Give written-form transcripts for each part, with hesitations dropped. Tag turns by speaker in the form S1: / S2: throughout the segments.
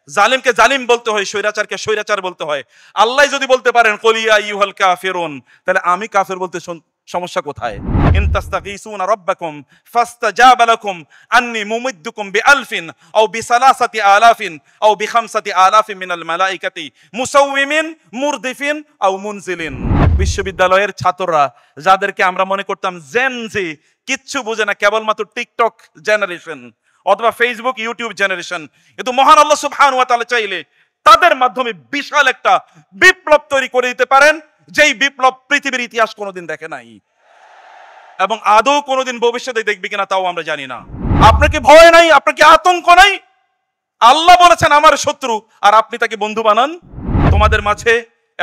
S1: জালিমকে জালিম বলতে হয়, স্বৈরাচারকে স্বৈরাচার বলতে হয়। আল্লাহ যদি বলতে পারেন কুল ইয়া আইয়ুহাল কাফিরুন, তাহলে আমি কাফের বলতে সমস্যা কোথায়? ইন তাস্তাগীসুনা রাব্বাকুম ফাস্তাজাবা লাকুম আন্নী মুমিদ্দুকুম বিআলফিন আও বিসালাসাতি আলাফিন আও বিখামসাতি আলাফিন মিনাল মালাইকাতি মুসাউওয়িমিন মুরদিফিন আও মুনজিলিন। বিশ্ববিদ্যালয়ের ছাত্ররা যাদেরকে আমরা মনে করতাম জেনজি, কিচ্ছু বোঝে না, কেবলমাত্র টিকটক জেনারেশন অথবা ফেসবুক ইউটিউব জেনারেশন, কিন্তু মহান আল্লাহ সুবহানাহু ওয়া তাআলা চাইলে তাদের মাধ্যমে বিশাল একটা বিপ্লব তৈরি করে দিতে পারেন, যেই বিপ্লব পৃথিবীর ইতিহাস কোনোদিন দেখে নাই এবং আদৌ কোনোদিন ভবিষ্যতে দেখবে কিনা তাও আমরা জানি না। আপনাকে ভয় নাই, আপনাকে আতঙ্ক নাই? আল্লাহ বলেছেন আমার শত্রু, আর আপনি তাকে বন্ধু বানান। তোমাদের মাঝে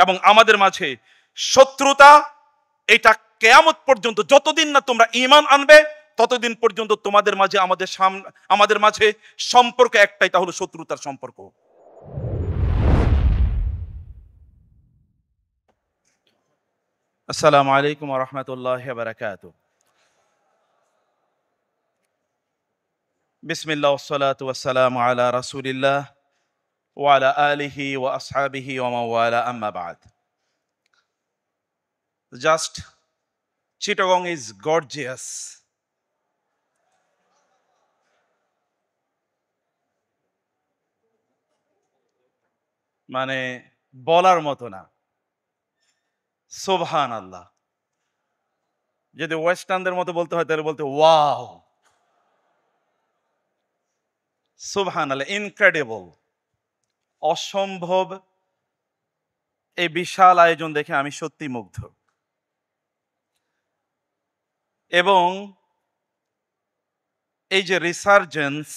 S1: এবং আমাদের মাঝে শত্রুতা, এটা কিয়ামত পর্যন্ত যতদিন না তোমরা ঈমান আনবে ততদিন পর্যন্ত তোমাদের মাঝে আমাদের মাঝে সম্পর্ক একটাই, তা হলো শত্রুতার সম্পর্ক। আসসালামু আলাইকুম ওয়া রাহমাতুল্লাহি ওয়া বারাকাতুহু। বিসমিল্লাহ ওয়াসসালাতু ওয়াসসালামু আলা রাসূলিল্লাহ ওয়া আলা আলিহি ওয়া আসহাবিহি ওয়া মান ওয়ালা, আম্মা বা'দ। Just Chittagong is gorgeous. মানে বলার মতো না, সুবহানাল্লাহ। যদি ওয়েস্টার্নদের মতো বলতে হয় তাহলে বলতে ওয়াও, সুবহানাল্লাহ, ইনক্রেডিবল, অসম্ভব। এই বিশাল আয়োজন দেখে আমি সত্যি মুগ্ধ। এবং এই যে রিসার্জেন্স,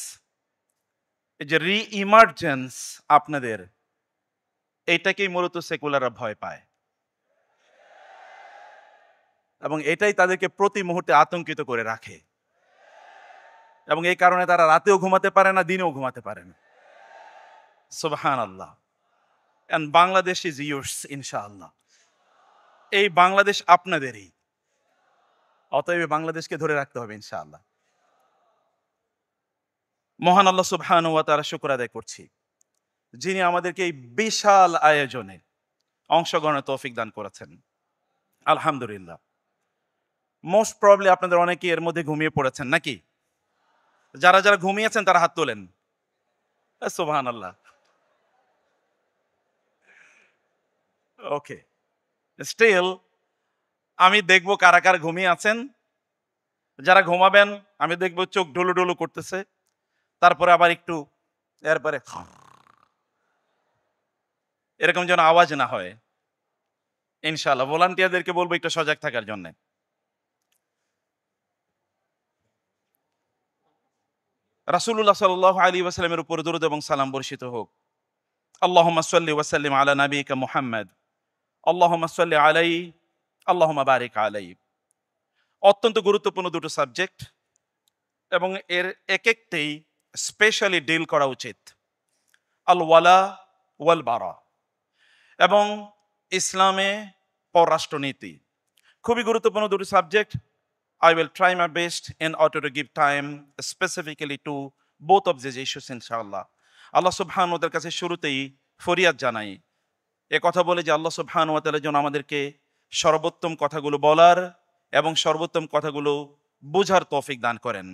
S1: এই যে রি-ইমার্জেন্স আপনাদের, এইটাকেই মূলত সেকুলাররা ভয় পায় এবং এটাই তাদেরকে প্রতি মুহূর্তে আতঙ্কিত করে রাখে এবং এই কারণে তারা রাতেও ঘুমাতে পারে না, দিনেও ঘুমাতে পারে না। সুবহানাল্লাহ। এন্ড বাংলাদেশ ইজ ইয়োর্স ইনশাআল্লাহ। এই বাংলাদেশ আপনাদেরই, অতএব বাংলাদেশকে ধরে রাখতে হবে ইনশাআল্লাহ। মহান আল্লাহ সুবহানাহু ওয়া তাআলা শুকর আদায় করছি, যিনি আমাদেরকে এই বিশাল আয়োজনে অংশগ্রহণের তৌফিক দান করেছেন। আলহামদুলিল্লাহ। মোস্ট প্রবাবলি আপনাদের অনেকেই এর মধ্যে ঘুমিয়ে পড়েছেন নাকি? যারা যারা ঘুমিয়েছেন তারা হাত তোলেন। সুবহানাল্লাহ। ওকে, স্টিল আমি দেখব কারা কারা ঘুমিয়ে আছেন। যারা ঘুমাবেন আমি দেখব চোখ ডুলু ডুলু করতেছে, তারপরে আবার একটু এরপরে এরকম যেন আওয়াজ না হয় ইনশাআল্লাহ। ভলান্টিয়ারদেরকে বলবো একটু সজাগ থাকার জন্য। রাসূলুল্লাহ সাল্লাল্লাহু আলাইহি ওয়াসাল্লামের উপর দরুদ এবং সালাম বর্ষিত হোক। আল্লাহুম্মা সাল্লি ওয়া সাল্লিম আলা নাবিয়িকা মুহাম্মদ, আল্লাহুম্মা সাল্লি আলাইহি, আল্লাহুম্মা বারিক আলাইহি। অত্যন্ত গুরুত্বপূর্ণ দুটো সাবজেক্ট এবং এর এক একটাই স্পেশালি ডিল করা উচিত। আল ওয়ালা ওয়াল বারা এবং ইসলামে পররাষ্ট্রনীতি, খুবই গুরুত্বপূর্ণ দুটো subject. I will try my best in order to give time specifically to both of these issues ইনশাআল্লাহ। আল্লাহ সুবহানাহু ওয়া তাআলার কাছে শুরুতেই ফরিয়াদ জানাই, এ কথা বলে যে আল্লাহ সুবহানাহু ওয়া তাআলা যেন আমাদেরকে সর্বোত্তম কথাগুলো বলার এবং সর্বোত্তম কথাগুলো বোঝার তৌফিক দান করেন।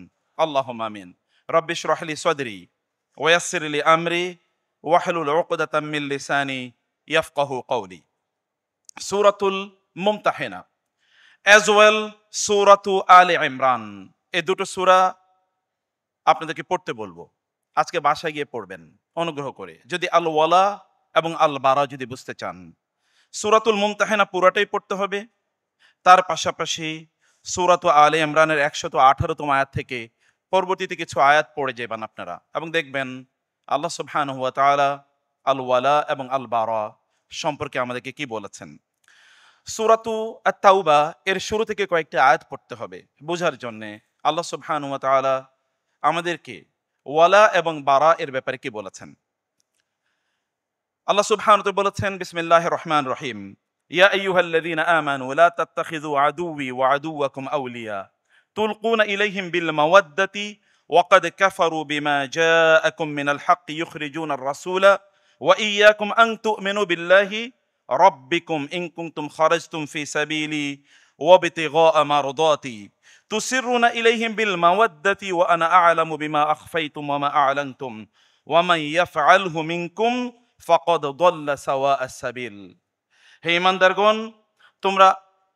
S1: আল্লাহুম্মা আমিন। রব্বি ইশরাহ লি সাদরি ওয়া ইয়াসসির লি আমরি ওয়াহলুল উকদাতাম মিন লিসানি ইয়াফকাহু কওলি। সূরাতুল মুমতাহিনা as well সূরাতু আলে ইমরান, এই দুটো সূরা আপনাদেরকে পড়তে বলবো। আজকে বাসায় গিয়ে পড়বেন অনুগ্রহ করে, যদি আল ওয়ালা এবং আল বারা যদি বুঝতে চান। সূরাতুল মুমতাহিনা পুরাটাই পড়তে হবে, তার পাশাপাশি সূরাতু আলে ইমরানের 118তম আয়াত থেকে পরবর্তীতে কিছু আয়াত পড়ে যাবেন আপনারা এবং দেখবেন আল্লাহ সুবহানাহু ওয়া তাআলা আল ওয়ালা এবং আল বারা সম্পর্কে আমাদেরকে কি বলেছেন। সূরাতু আত-তাওবা এর শুরু থেকে কয়েকটি আয়াত পড়তে হবে বোঝার জন্য আল্লাহ সুবহানাহু ওয়া তাআলা আমাদেরকে ওয়ালা এবং বারা এর ব্যাপারে কি বলেছেন। আল্লাহ সুবহানাহু ওয়া তাআলা বলেছেন, বিসমিল্লাহির রহমানির রহিম, ইয়া আইয়ুহাল্লাযীনা আমানু লা তাত্তাখিযু আদুওয়ি ওয়া আদুওয়াকুম আউলিয়া তুলকুনা ইলাইহিম বিল মাওয়াদ্দাতি وقد كفروا بما جاءكم من الحق يخرجون الرسول وإياكم أن تؤمنوا بالله ربكم إن كنتم خرجتم في سبيلي وابتغاء مرضاتي تسرون إليهم بالمودة وأنا أعلم بما أخفيتم وما أعلنتم ومن يفعله منكم فقد ضل سواء السبيل. হে ঈমানদারগণ, তোমরা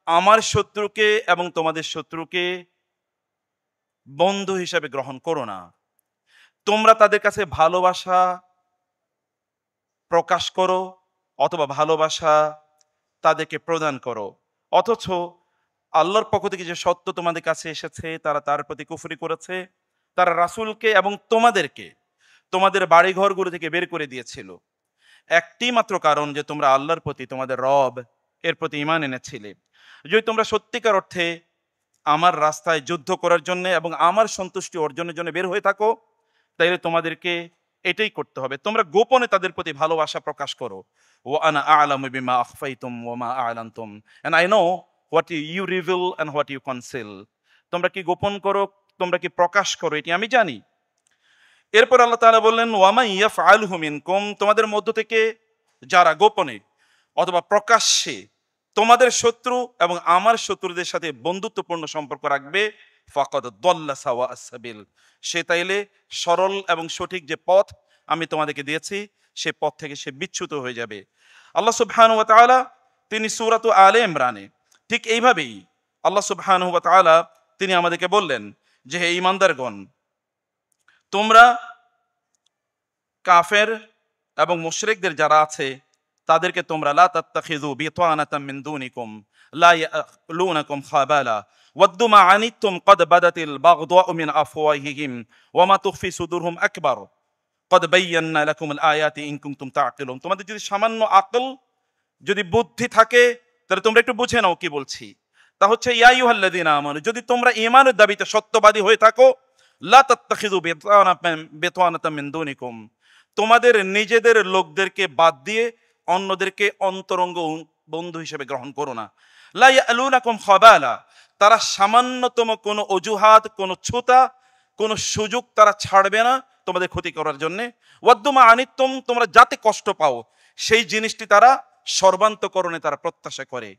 S1: আমার শত্রুকে এবং তোমাদের শত্রুকে বন্ধু হিসেবে গ্রহণ করো না। তোমরা তাদের কাছে ভালোবাসা প্রকাশ করো অথবা ভালোবাসা তাদেরকে প্রদান করো, অথচ আল্লাহর পক্ষ থেকে যে সত্য তোমাদের কাছে এসেছে তারা তার প্রতি কুফরি করেছে। তারা রাসূলকে এবং তোমাদেরকে তোমাদের বাড়িঘরগুলো থেকে বের করে দিয়েছিল একটি মাত্র কারণ, যে তোমরা আল্লাহর প্রতি, তোমাদের রব এর প্রতি ঈমান এনেছিলে। যদি তোমরা সত্যিকার অর্থে আমার রাস্তায় যুদ্ধ করার জন্য এবং আমার সন্তুষ্টি অর্জনের জন্য বের হয়ে থাকো, তাইলে তোমাদেরকে এটাই করতে হবে, তোমরা গোপনে তাদের প্রতি ভালোবাসা প্রকাশ করো। ওয়া আনা আ'লামু বিমা আখফাইতুম ওয়া মা আ'লানতুম, and I know what you reveal and what you conceal. তোমরা কি গোপন করো, তোমরা কি প্রকাশ করো, এটি আমি জানি। এরপর আল্লাহ তাআলা বললেন, ওয়া মা ইয়াফআলহু মিনকুম, তোমাদের মধ্য থেকে যারা গোপনে অথবা প্রকাশ্যে তোমাদের শত্রু এবং আমার শত্রুদের সাথে বন্ধুত্বপূর্ণ সম্পর্ক রাখবে, ফাকাদ দাল্লা সাওয়া আস-সাবিল, সে তাইলে সরল এবং সঠিক যে পথ আমি তোমাদেরকে দিয়েছি সে পথ থেকে সে বিচ্যুত হয়ে যাবে। আল্লাহ সুবহানাহু ওয়া তাআলা তিনি সূরাত আলে ইমরানে ঠিক এইভাবেই আল্লাহ সুবহানাহু ওয়া তাআলা তিনি আমাদেরকে বললেন যে, হে ঈমানদারগণ, তোমরা কাফের এবং মুশরিকদের যারা আছে তাদেরকে তোমরা লা তাত্তাখিযু বিতানাতাম মিন দুনিকুম লা ইয়ালুনাকুম খাবালা ওয়াদ্দু মা আনিতুম ক্বাদ বাদাতিল বাগদাউ মিন আফওয়াহিহিম ওয়া মা তুখফি সুদুরহুম আকবার ক্বাদ বায়্যানা লাকুমুল আয়াতি ইন কুনতুম তা'কিলুন। তোমাদের যদি সামান্য আকল, যদি বুদ্ধি থাকে, তাহলে তোমরা একটু বুঝে নাও কি বলছি। তা হচ্ছে, ইয়া আইয়ুহাল্লাযীনা আমানু, যদি তোমরা ঈমানের দাবিতে সত্যবাদী হয়ে থাকো, লা তাত্তাখিযু বিতানাতাম মিন দুনিকুম, তোমাদের নিজেদের লোকদেরকে বাদ দিয়ে অন্যদেরকে অন্তরঙ্গ বন্ধু হিসেবে গ্রহণ করো না। লা ইয়ালুনাকুম খাবালা, তারা সামান্যতম কোনো অজুহাত, কোনো ছুতা, কোনো সুযোগ তারা ছাড়বে না তোমাদের ক্ষতি করার জন্য। ওয়াদ্দু মা আনিতুম, তোমরা যাতে কষ্ট পাও সেই জিনিসটি তারা সর্বান্তকরণে তারা প্রত্যাশা করে।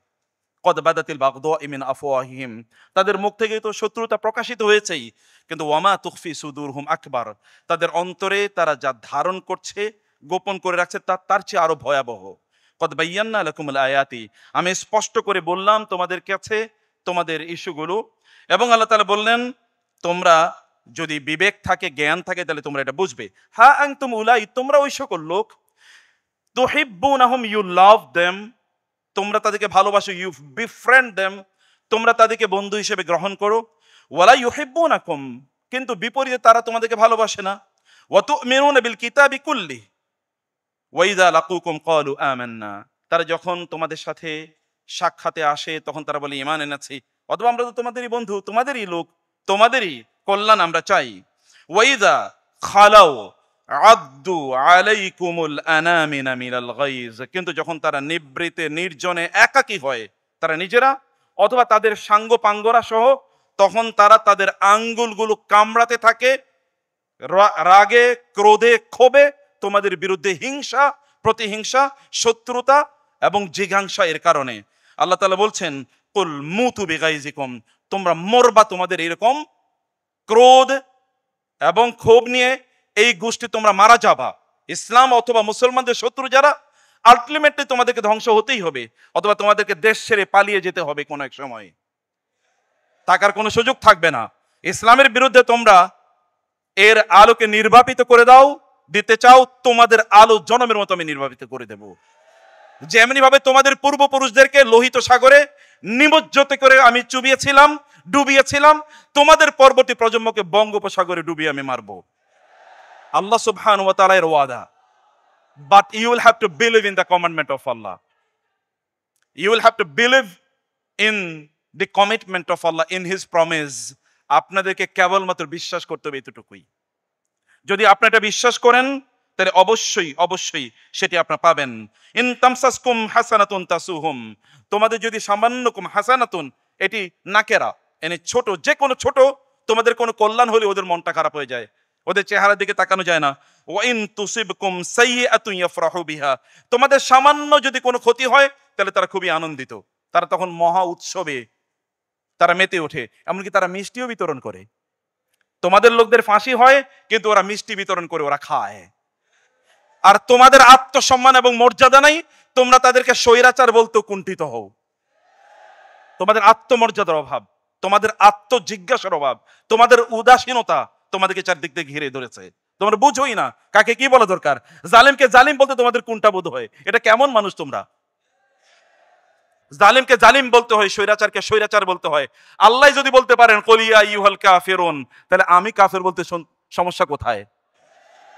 S1: ক্বাদ বাদাতিল বাগদাউ মিন আফওয়াহিহিম, তাদের মুখ থেকে তো শত্রুতা প্রকাশিত হয়েছেই, কিন্তু ওয়া মা তুখফি সুদুরহুম আকবার, তাদের অন্তরে তারা যা ধারণ করছে, গোপন করে রাখছে, তার চেয়ে আরো ভয়াবহ। ক্বাদ বায়্যানা লাকুমুল আয়াতি, আমি স্পষ্ট করে বললাম তোমাদের কাছে তোমাদের ইস্যুগুলো। এবং আল্লাহ তাআলা বললেন, তোমরা যদি বিবেক থাকে, জ্ঞান থাকে, তাহলে তোমরা এটা বুঝবে। হা আনতুম উলাই, তোমরা ওই সকল লোক, তুহিব্বুনাহুম, ইউ লাভ দেম, তোমরা তাদেরকে ভালোবাসো, ইউ বিফ্রেন্ড দেম, তোমরা তাদেরকে বন্ধু হিসেবে গ্রহণ করো। ওয়ালা ইউহিব্বুনাকুম, কিন্তু বিপরীতে তারা তোমাদেরকে ভালোবাসে না। ওয়া তু'মিনুনা বিল কিতাবি কুল্লি ওয়া ইযা লাকুকুম ক্বালু আমান্না, তারা যখন তোমাদের সাথে সাক্ষাতে আসে তখন তারা বলে ঈমান এনেছি, অথবা আমরা তো তোমাদেরই বন্ধু, তোমাদেরই লোক, তোমাদেরই কল্যাণ আমরা চাই। ওয়া ইযা খালাউ আদ্দু আলাইকুমুল আনামিনা মিনাল গাইজ, কিন্তু যখন তারা নিবৃতে নির্জনে একাকী হয়, তারা নিজেরা অথবা তাদের সাঙ্গ পাঙ্গরা সহ, তখন তারা তাদের আঙ্গুলগুলো কামড়াতে থাকে রাগে, ক্রোধে, ক্ষোভে, তোমাদের বিরুদ্ধে হিংসা, প্রতিহিংসা, শত্রুতা এবং জিঘাংসা এর কারণে। আল্লাহ তাআলা বলছেন, কুল মুতু বিগাইজিকুম, তোমরা মরবা তোমাদের এরকম ক্রোধ এবং ক্ষোভ নিয়ে, এই গোষ্ঠী তোমরা মারা যাবা। ইসলাম অথবা মুসলমানদের শত্রু যারা, আলটিমেটলি তোমাদেরকে ধ্বংস হতেই হবে, অথবা তোমাদেরকে দেশ ছেড়ে পালিয়ে যেতে হবে কোনো এক সময়, থাকার কোনো সুযোগ থাকবে না। ইসলামের বিরুদ্ধে তোমরা এর আলোকে নির্বাপিত করে দিতে চাও, তোমাদের আলো জনমের মতো আমি নির্বাপিত করে দেব। যেমনি ভাবে তোমাদের পূর্বপুরুষদেরকে লোহিত সাগরে নিমজ্জিত করে আমি চুবিয়েছিলাম, ডুবিয়েছিলাম, তোমাদের পরবর্তী প্রজন্মকে বঙ্গোপসাগরে ডুবিয়ে আমি মারবো। আল্লাহ সুবহানাহু ওয়া তাআলা এর ওয়াদা। But you will have to believe in the commandment of Allah. You will have to believe in the commitment of Allah, in His promise. আপনাদেরকে কেবলমাত্র বিশ্বাস করতে হবে, এতটুকুই। যদি আপনি এটা বিশ্বাস করেন, তাহলে অবশ্যই অবশ্যই সেটি আপনারা পাবেন। ইন তামসাসকুম হাসানাতুন তাসুহুম, তোমাদের যদি সামান্যকুম হাসানাতুন, এটি নাকেরা, এনে ছোট, যে কোনো ছোট তোমাদের কোনো কল্যাণ হলে ওদের মনটা খারাপ হয়ে যায়, ওদের চেহারার দিকে তাকানো যায় না। ওয়াইন তুসিবকুম সাইয়্যাতুন ইয়াফরাহু বিহা, তোমাদের সামান্য যদি কোনো ক্ষতি হয় তাহলে তারা খুবই আনন্দিত, তারা তখন মহা উৎসবে তারা মেতে ওঠে, এমনকি তারা মিষ্টিও বিতরণ করে। তোমাদের লোকদের ফাঁসি হয় কিন্তু ওরা মিষ্টি বিতরণ করে, ওরা খায়। আর তোমাদের আত্মসম্মান এবং মর্যাদা নাই, তোমরা তাদেরকে স্বৈরাচার বলতে কুণ্ঠিত হও। তোমাদের আত্মমর্যাদার অভাব, তোমাদের আত্মজিজ্ঞাসার অভাব, তোমাদের উদাসীনতা তোমাদেরকে চারদিক থেকে ঘিরে ধরেছে। তোমরা বুঝোই না কাকে কি বলা দরকার। জালিমকে জালিম বলতে তোমাদের কোনটা বোধ হয়? এটা কেমন মানুষ তোমরা? জালিমকে জালিম বলতে হয়, স্বৈরাচারকে স্বৈরাচার বলতে হয়। আল্লাহ যদি বলতে পারেন কলিয়া ইউহাল কাফিরুন, তাহলে আমি কাফের বলতে সমস্যা কোথায়?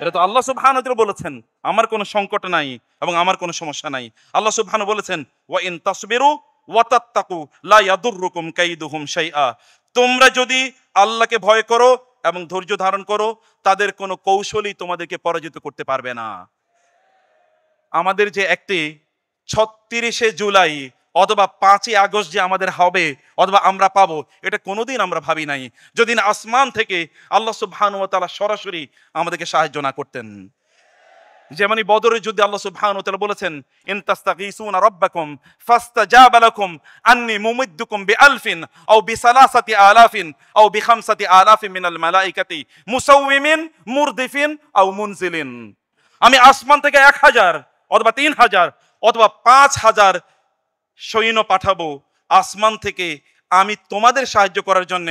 S1: এটা তো আল্লাহ সুবহানাহু ওয়া তাআলা বলেছেন, আমার কোনো সংকট নাই এবং আমার কোনো সমস্যা নাই। আল্লাহ সুবহানাহু বলেছেন ওয়া ইন তাসবিরু ওয়া তাত্তাকু লা ইয়াদুররুকুম কাইদুহুম শাইআ, তোমরা যদি আল্লাহকে ভয় করো এবং ধৈর্য ধারণ করো, তাদের কোনো কৌশলই তোমাদেরকে পরাজিত করতে পারবে না। আমাদের যে একটি ৩৬শে জুলাই অথবা ৫ই আগস্ট যে আমাদের হবে অথবা আমরা পাবো, এটা কোনোদিন আমরা ভাবি নাই যদি না আসমান থেকে আল্লাহ সুবহানাহু ওয়া তাআলা সরাসরি আমাদেরকে সাহায্য না করতেন। যেমন বদরের যুদ্ধে আল্লাহ সুবহানাহু ওয়া তাআলা বলেছেন ইন তাস্তাগীসুনা রাব্বাকুম ফাস্তাজাবা লাকুম আন্নী মুমিদ্দুকুম বিআলফিন আও বিসালাসাতি আলাফিন আও বিখামসাতি আলাফিন মিনাল মালাইকাতি মুসাউমিমিন মুরদিফিন আও মুনজিলিন। আমি আসমান থেকে ১০০০ অথবা ৩০০০ অথবা ৫০০০ সৈন্য পাঠাবো আসমান থেকে, আমি তোমাদের সাহায্য করার জন্য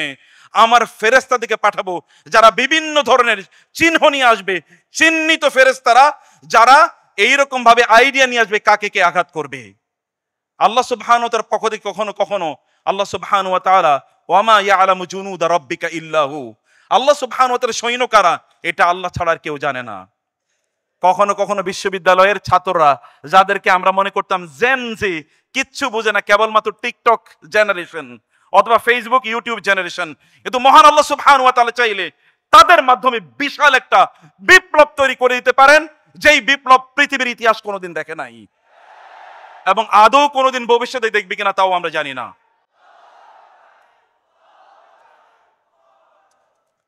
S1: আমার ফেরেশতাদেরকে পাঠাবো যারা বিভিন্ন ধরনের চিহ্ন নিয়ে আসবে, চিহ্নিত ফেরেশতারা যারা এইরকম ভাবে আইডিয়া নিয়ে আসবে কাকে কে আঘাত করবে। আল্লাহ সুবহানাহু ওয়া তাআলার পক্ষ থেকে কখনো কখনো আল্লাহ সুবহানাহু ওয়া তাআলা ওয়ামা ইয়ালামু জুনুদা রাব্বিকা ইল্লাহু, আল্লাহ সুবহানাহু ওয়া তাআলার সৈন্য কারা এটা আল্লাহ ছাড়া আর কেউ জানে না। কখনো কখনো বিশ্ববিদ্যালয়ের ছাত্ররা যাদেরকে আমরা মনে করতাম জেনজি, কিচ্ছু বুঝে না, কেবলমাত্র টিকটক জেনারেশন অথবা ফেসবুক ইউটিউব জেনারেশন, কিন্তু মহান আল্লাহ সুবহানাহু ওয়া তাআলা চাইলে তাদের মাধ্যমে বিশাল একটা বিপ্লব তৈরি করে দিতে পারেন, যেই বিপ্লব পৃথিবীর ইতিহাস কোনোদিন দেখে নাই এবং আদৌ কোনোদিন ভবিষ্যতে দেখবে কিনা তাও আমরা জানি না।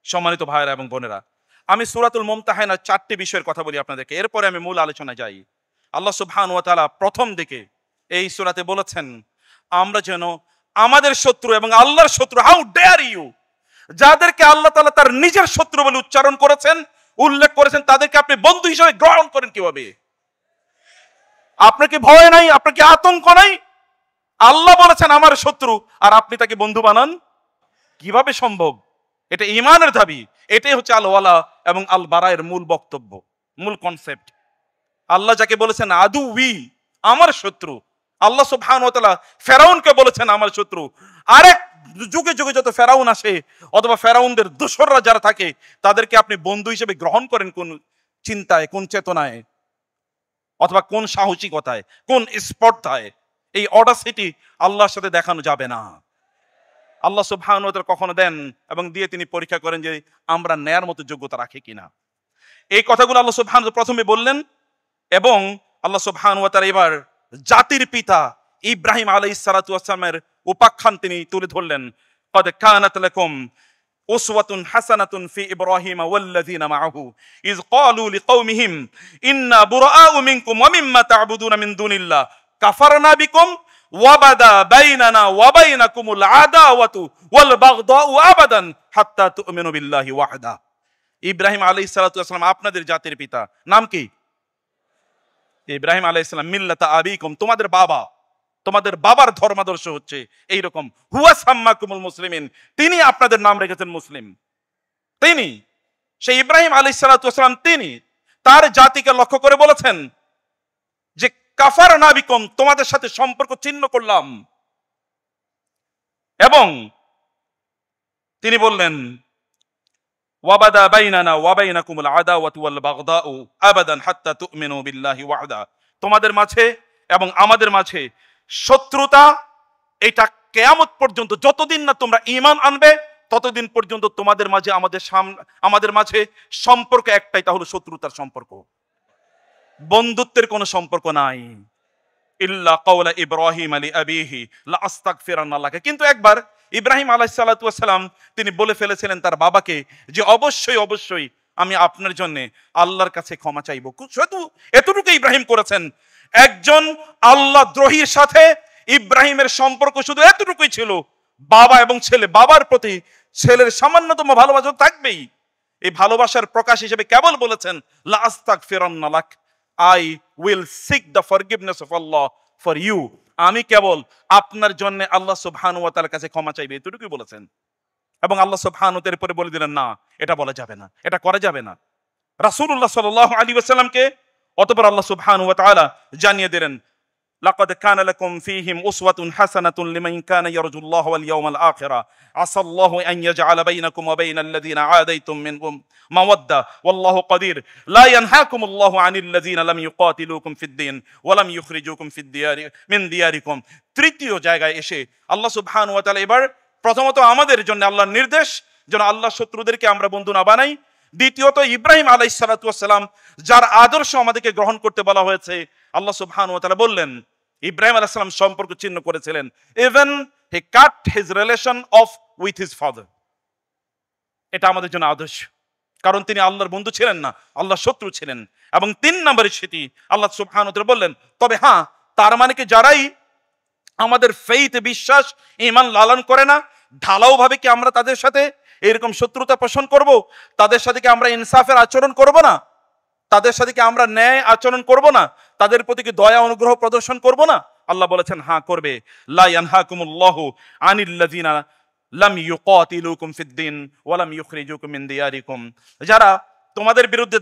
S1: সম্মানিত ভাইয়েরা এবং বোনেরা, আমি সূরাতুল মুমতাহানার 4টি বিষয়ের কথা বলি আপনাদেরকে, এরপরে আমি মূল আলোচনায় যাই। আল্লাহ সুবহানাহু ওয়া তাআলা প্রথম দিকে এই সূরাতে বলেছেন আমরা যেন আমাদের শত্রু এবং আল্লাহর শত্রু, হাউ ডেয়ার ইউ, যাদেরকে আল্লাহ তাআলা তার নিজের শত্রু বলে উচ্চারণ করেছেন, উল্লেখ করেছেন, তাদেরকে আপনি বন্ধু হিসেবে গ্রহণ করেন কিভাবে? আপনার কি ভয় নাই? আপনার কি আতঙ্ক নাই? আল্লাহ বলেছেন আমার শত্রু আর আপনি তাকে বন্ধু বানান, কিভাবে সম্ভব? এটা ঈমানের দাবি। এটাই হচ্ছে আল ওয়ালা এবং আল বারায়ের মূল বক্তব্য, মূল কনসেপ্ট। আল্লাহ যাকে বলেছেন আদুউই, আমার শত্রু, আল্লাহ সুবহানাহু ওয়া তাআলা ফেরাউনকে বলেছেন আমার শত্রু। আরেক যুগে যুগে যত ফেরাউন আসে অথবা ফেরাউনদের দোসররা যারা থাকে তাদেরকে আপনি বন্ধু হিসেবে গ্রহণ করেন কোন চিন্তায়, কোন চেতনায়, অথবা কোন সাহসিকতায়, কোন স্পর্ধায়? এই অডাসিটি আল্লাহর সাথে দেখানো যাবে না। আল্লাহ সুবহানাহু ওয়া তাআলা কখনো দেন এবং দিয়ে তিনি পরীক্ষা করেন যে আমরা ন্যায়ের মতো যোগ্যতা রাখি কিনা। এই কথাগুলো আল্লাহ সুবহানাহু ওয়া তাআলা প্রথমে বললেন এবং আল্লাহ সুবহানাহু ওয়া তাআলা এবার জাতির পিতা ইব্রাহিম আলাইহিস সালাতু ওয়াস সালামের উপাখ্যান তিনি তুলে ধরলেন। ক্বাদ কানাত লাকুম উসওয়াতুন হাসানাতুন ফি ইব্রাহিম ওয়াল্লাযিনা মাআহু ইয ক্বালু লিকাওমিহিম ইন্না বুরাআউ মিনকুম ওয়া মিম্মা তা'বুদুনা মিন দুনিল্লাহ কাফারনা বিকুম ওয়াবাদা বাইনানা ওয়া বাইনাকুমুল আদাওয়াতু ওয়াল বাগদাউ আবাদান হাত্তা তু'মিনু বিল্লাহি ওয়াহদা। ইব্রাহিম আলাইহিস সালাতু ওয়াস সালাম আপনাদের জাতির পিতা। নাম কি? ইব্রাহিম আলাইহিস সালাম। মিল্লাতা আবিকুম, তোমাদের বাবা, তোমাদের বাবার ধর্মাদর্শ হচ্ছে এইরকম। হুয়া সাম্মাকুমুল মুসলিমিন, তিনি আপনাদের নাম রেখেছেন মুসলিম। তিনি, সেই ইব্রাহিম আলাইহিস সালাতু ওয়াস সালাম, তিনি তার জাতিকে লক্ষ্য করে বলেছেন যে কাফারনা বিকুম, তোমাদের সাথে সম্পর্ক ছিন্ন করলাম। এবং তিনি বললেন ওয়াবাদা বাইনানা ওয়া বাইনাকুমুল আদাওয়াতু ওয়াল বাগদাউ আবাদান হাত্তা তু'মিনু বিল্লাহি ওয়াহদা, তোমাদের মাঝে এবং আমাদের মাঝে শত্রুতা এটা কিয়ামত পর্যন্ত, যতদিন না তোমরা ঈমান আনবে ততদিন পর্যন্ত তোমাদের মাঝে আমাদের মাঝে সম্পর্ক একটাই, তা হলো শত্রুতার সম্পর্ক, বন্ধুত্বের কোনো সম্পর্ক নাই। ইল্লা কাওলা ইব্রাহিম আলী আবিহি লা আস্তাগফিরান্না লাকা। কিন্তু একবার ইব্রাহিম আলাইহিস সালাতু ওয়াস সালাম তিনি বলে ফেলেছিলেন তার বাবাকে যে অবশ্যই অবশ্যই আমি আপনার জন্য আল্লাহর কাছে ক্ষমা চাইবো। শুধু এতটুকু ইব্রাহিম করেছেন। একজন আল্লাহ দ্রোহীর সাথে ইব্রাহিমের সম্পর্ক শুধু এতটুকুই ছিল, বাবা এবং ছেলে, বাবার প্রতি ছেলের সামান্যতম ভালোবাসা থাকবেই। এই ভালোবাসার প্রকাশ হিসেবে কেবল বলেছেন লা আস্তাগফিরান্না লাক, I will seek the forgiveness of Allah for you, আমি কেবল আপনার জন্য আল্লাহ সুবহানাহু ওয়া তাআলার কাছে ক্ষমা চাইবে, এতটুকুই বলেছেন। এবং আল্লাহ সুবহানাহু এর পরে বলে দিলেন না, এটা বলা যাবে না, এটা করা যাবে না। রাসূলুল্লাহ সাল্লাল্লাহু আলাইহি ওয়াসাল্লামকে অতঃপর আল্লাহ সুবহানাহু ওয়া তাআলা জানিয়ে দিলেন লাকাদ কানা লাকুম ফীহিম উসওয়াতুন হাসানাতুন লিমান কানা ইয়ারজুল্লাহ ওয়াল ইয়াওমাল আখিরা আসাল্লাহু আন ইয়াজআলা বাইনাকুম ওয়া বাইনাল্লাযীনা আদাইতুম মিনহুম মাওয়াদ্দা ওয়াল্লাহু কাদির লা ইয়ানহাকুমুল্লাহু আনিল লাযীনা লাম ইউকাতিলুকুম ফিদ-দীন ওয়া লাম ইখরিজুকুম মিন দিয়ারিকুম। তৃতীয় জায়গায় এসে আল্লাহ সুবহানাহু ওয়া তাআলা এবার প্রথমত আমাদের জন্য আল্লাহর নির্দেশ যেন আল্লাহ শত্রুদেরকে আমরা বন্ধু না বানাই। দ্বিতীয়ত ইব্রাহিম আলাইহিস সালাতু ওয়াস সালাম যার আদর্শ আমাদেরকে গ্রহণ করতে বলা হয়েছে, আল্লাহ সুবহানাহু ওয়া তাআলা বললেন ইব্রাহিম আলাইহিস সালাম সম্পর্ক ছিন্ন করেছিলেন, even he cut his relation of with his father. এটা আমাদের জন্য আদর্শ, কারণ তিনি আল্লাহর বন্ধু ছিলেন না, আল্লাহর শত্রু ছিলেন। এবং ৩ নম্বরের সেটি আল্লাহ সুবহানাহু ওয়া তাআলা বললেন, তবে হ্যাঁ, তার মানে কি যারাই আমাদের ফেইথ বিশ্বাস ঈমান লালন করে না, ঢালাও ভাবে কি আমরা তাদের সাথে এরকম শত্রুতা পোষণ করব? তাদের সাথে কি আমরা ইনসাফের আচরণ করব না? তাদের সাথে কি আমরা ন্যায় আচরণ করব না? তাদের প্রতি কি দয়া অনুগ্রহ প্রদর্শন করব না? আল্লাহ বলেছেন হ্যাঁ করবে। লা ইয়ানহাকুমুল্লাহু আনিল্লাযিনা লাম ইউকাতিলুকুম ফিদ-দীন ওয়া লাম ইখরিজুকুম মিন দিয়ারিকুম, যারা তোমাদের বিরুদ্ধে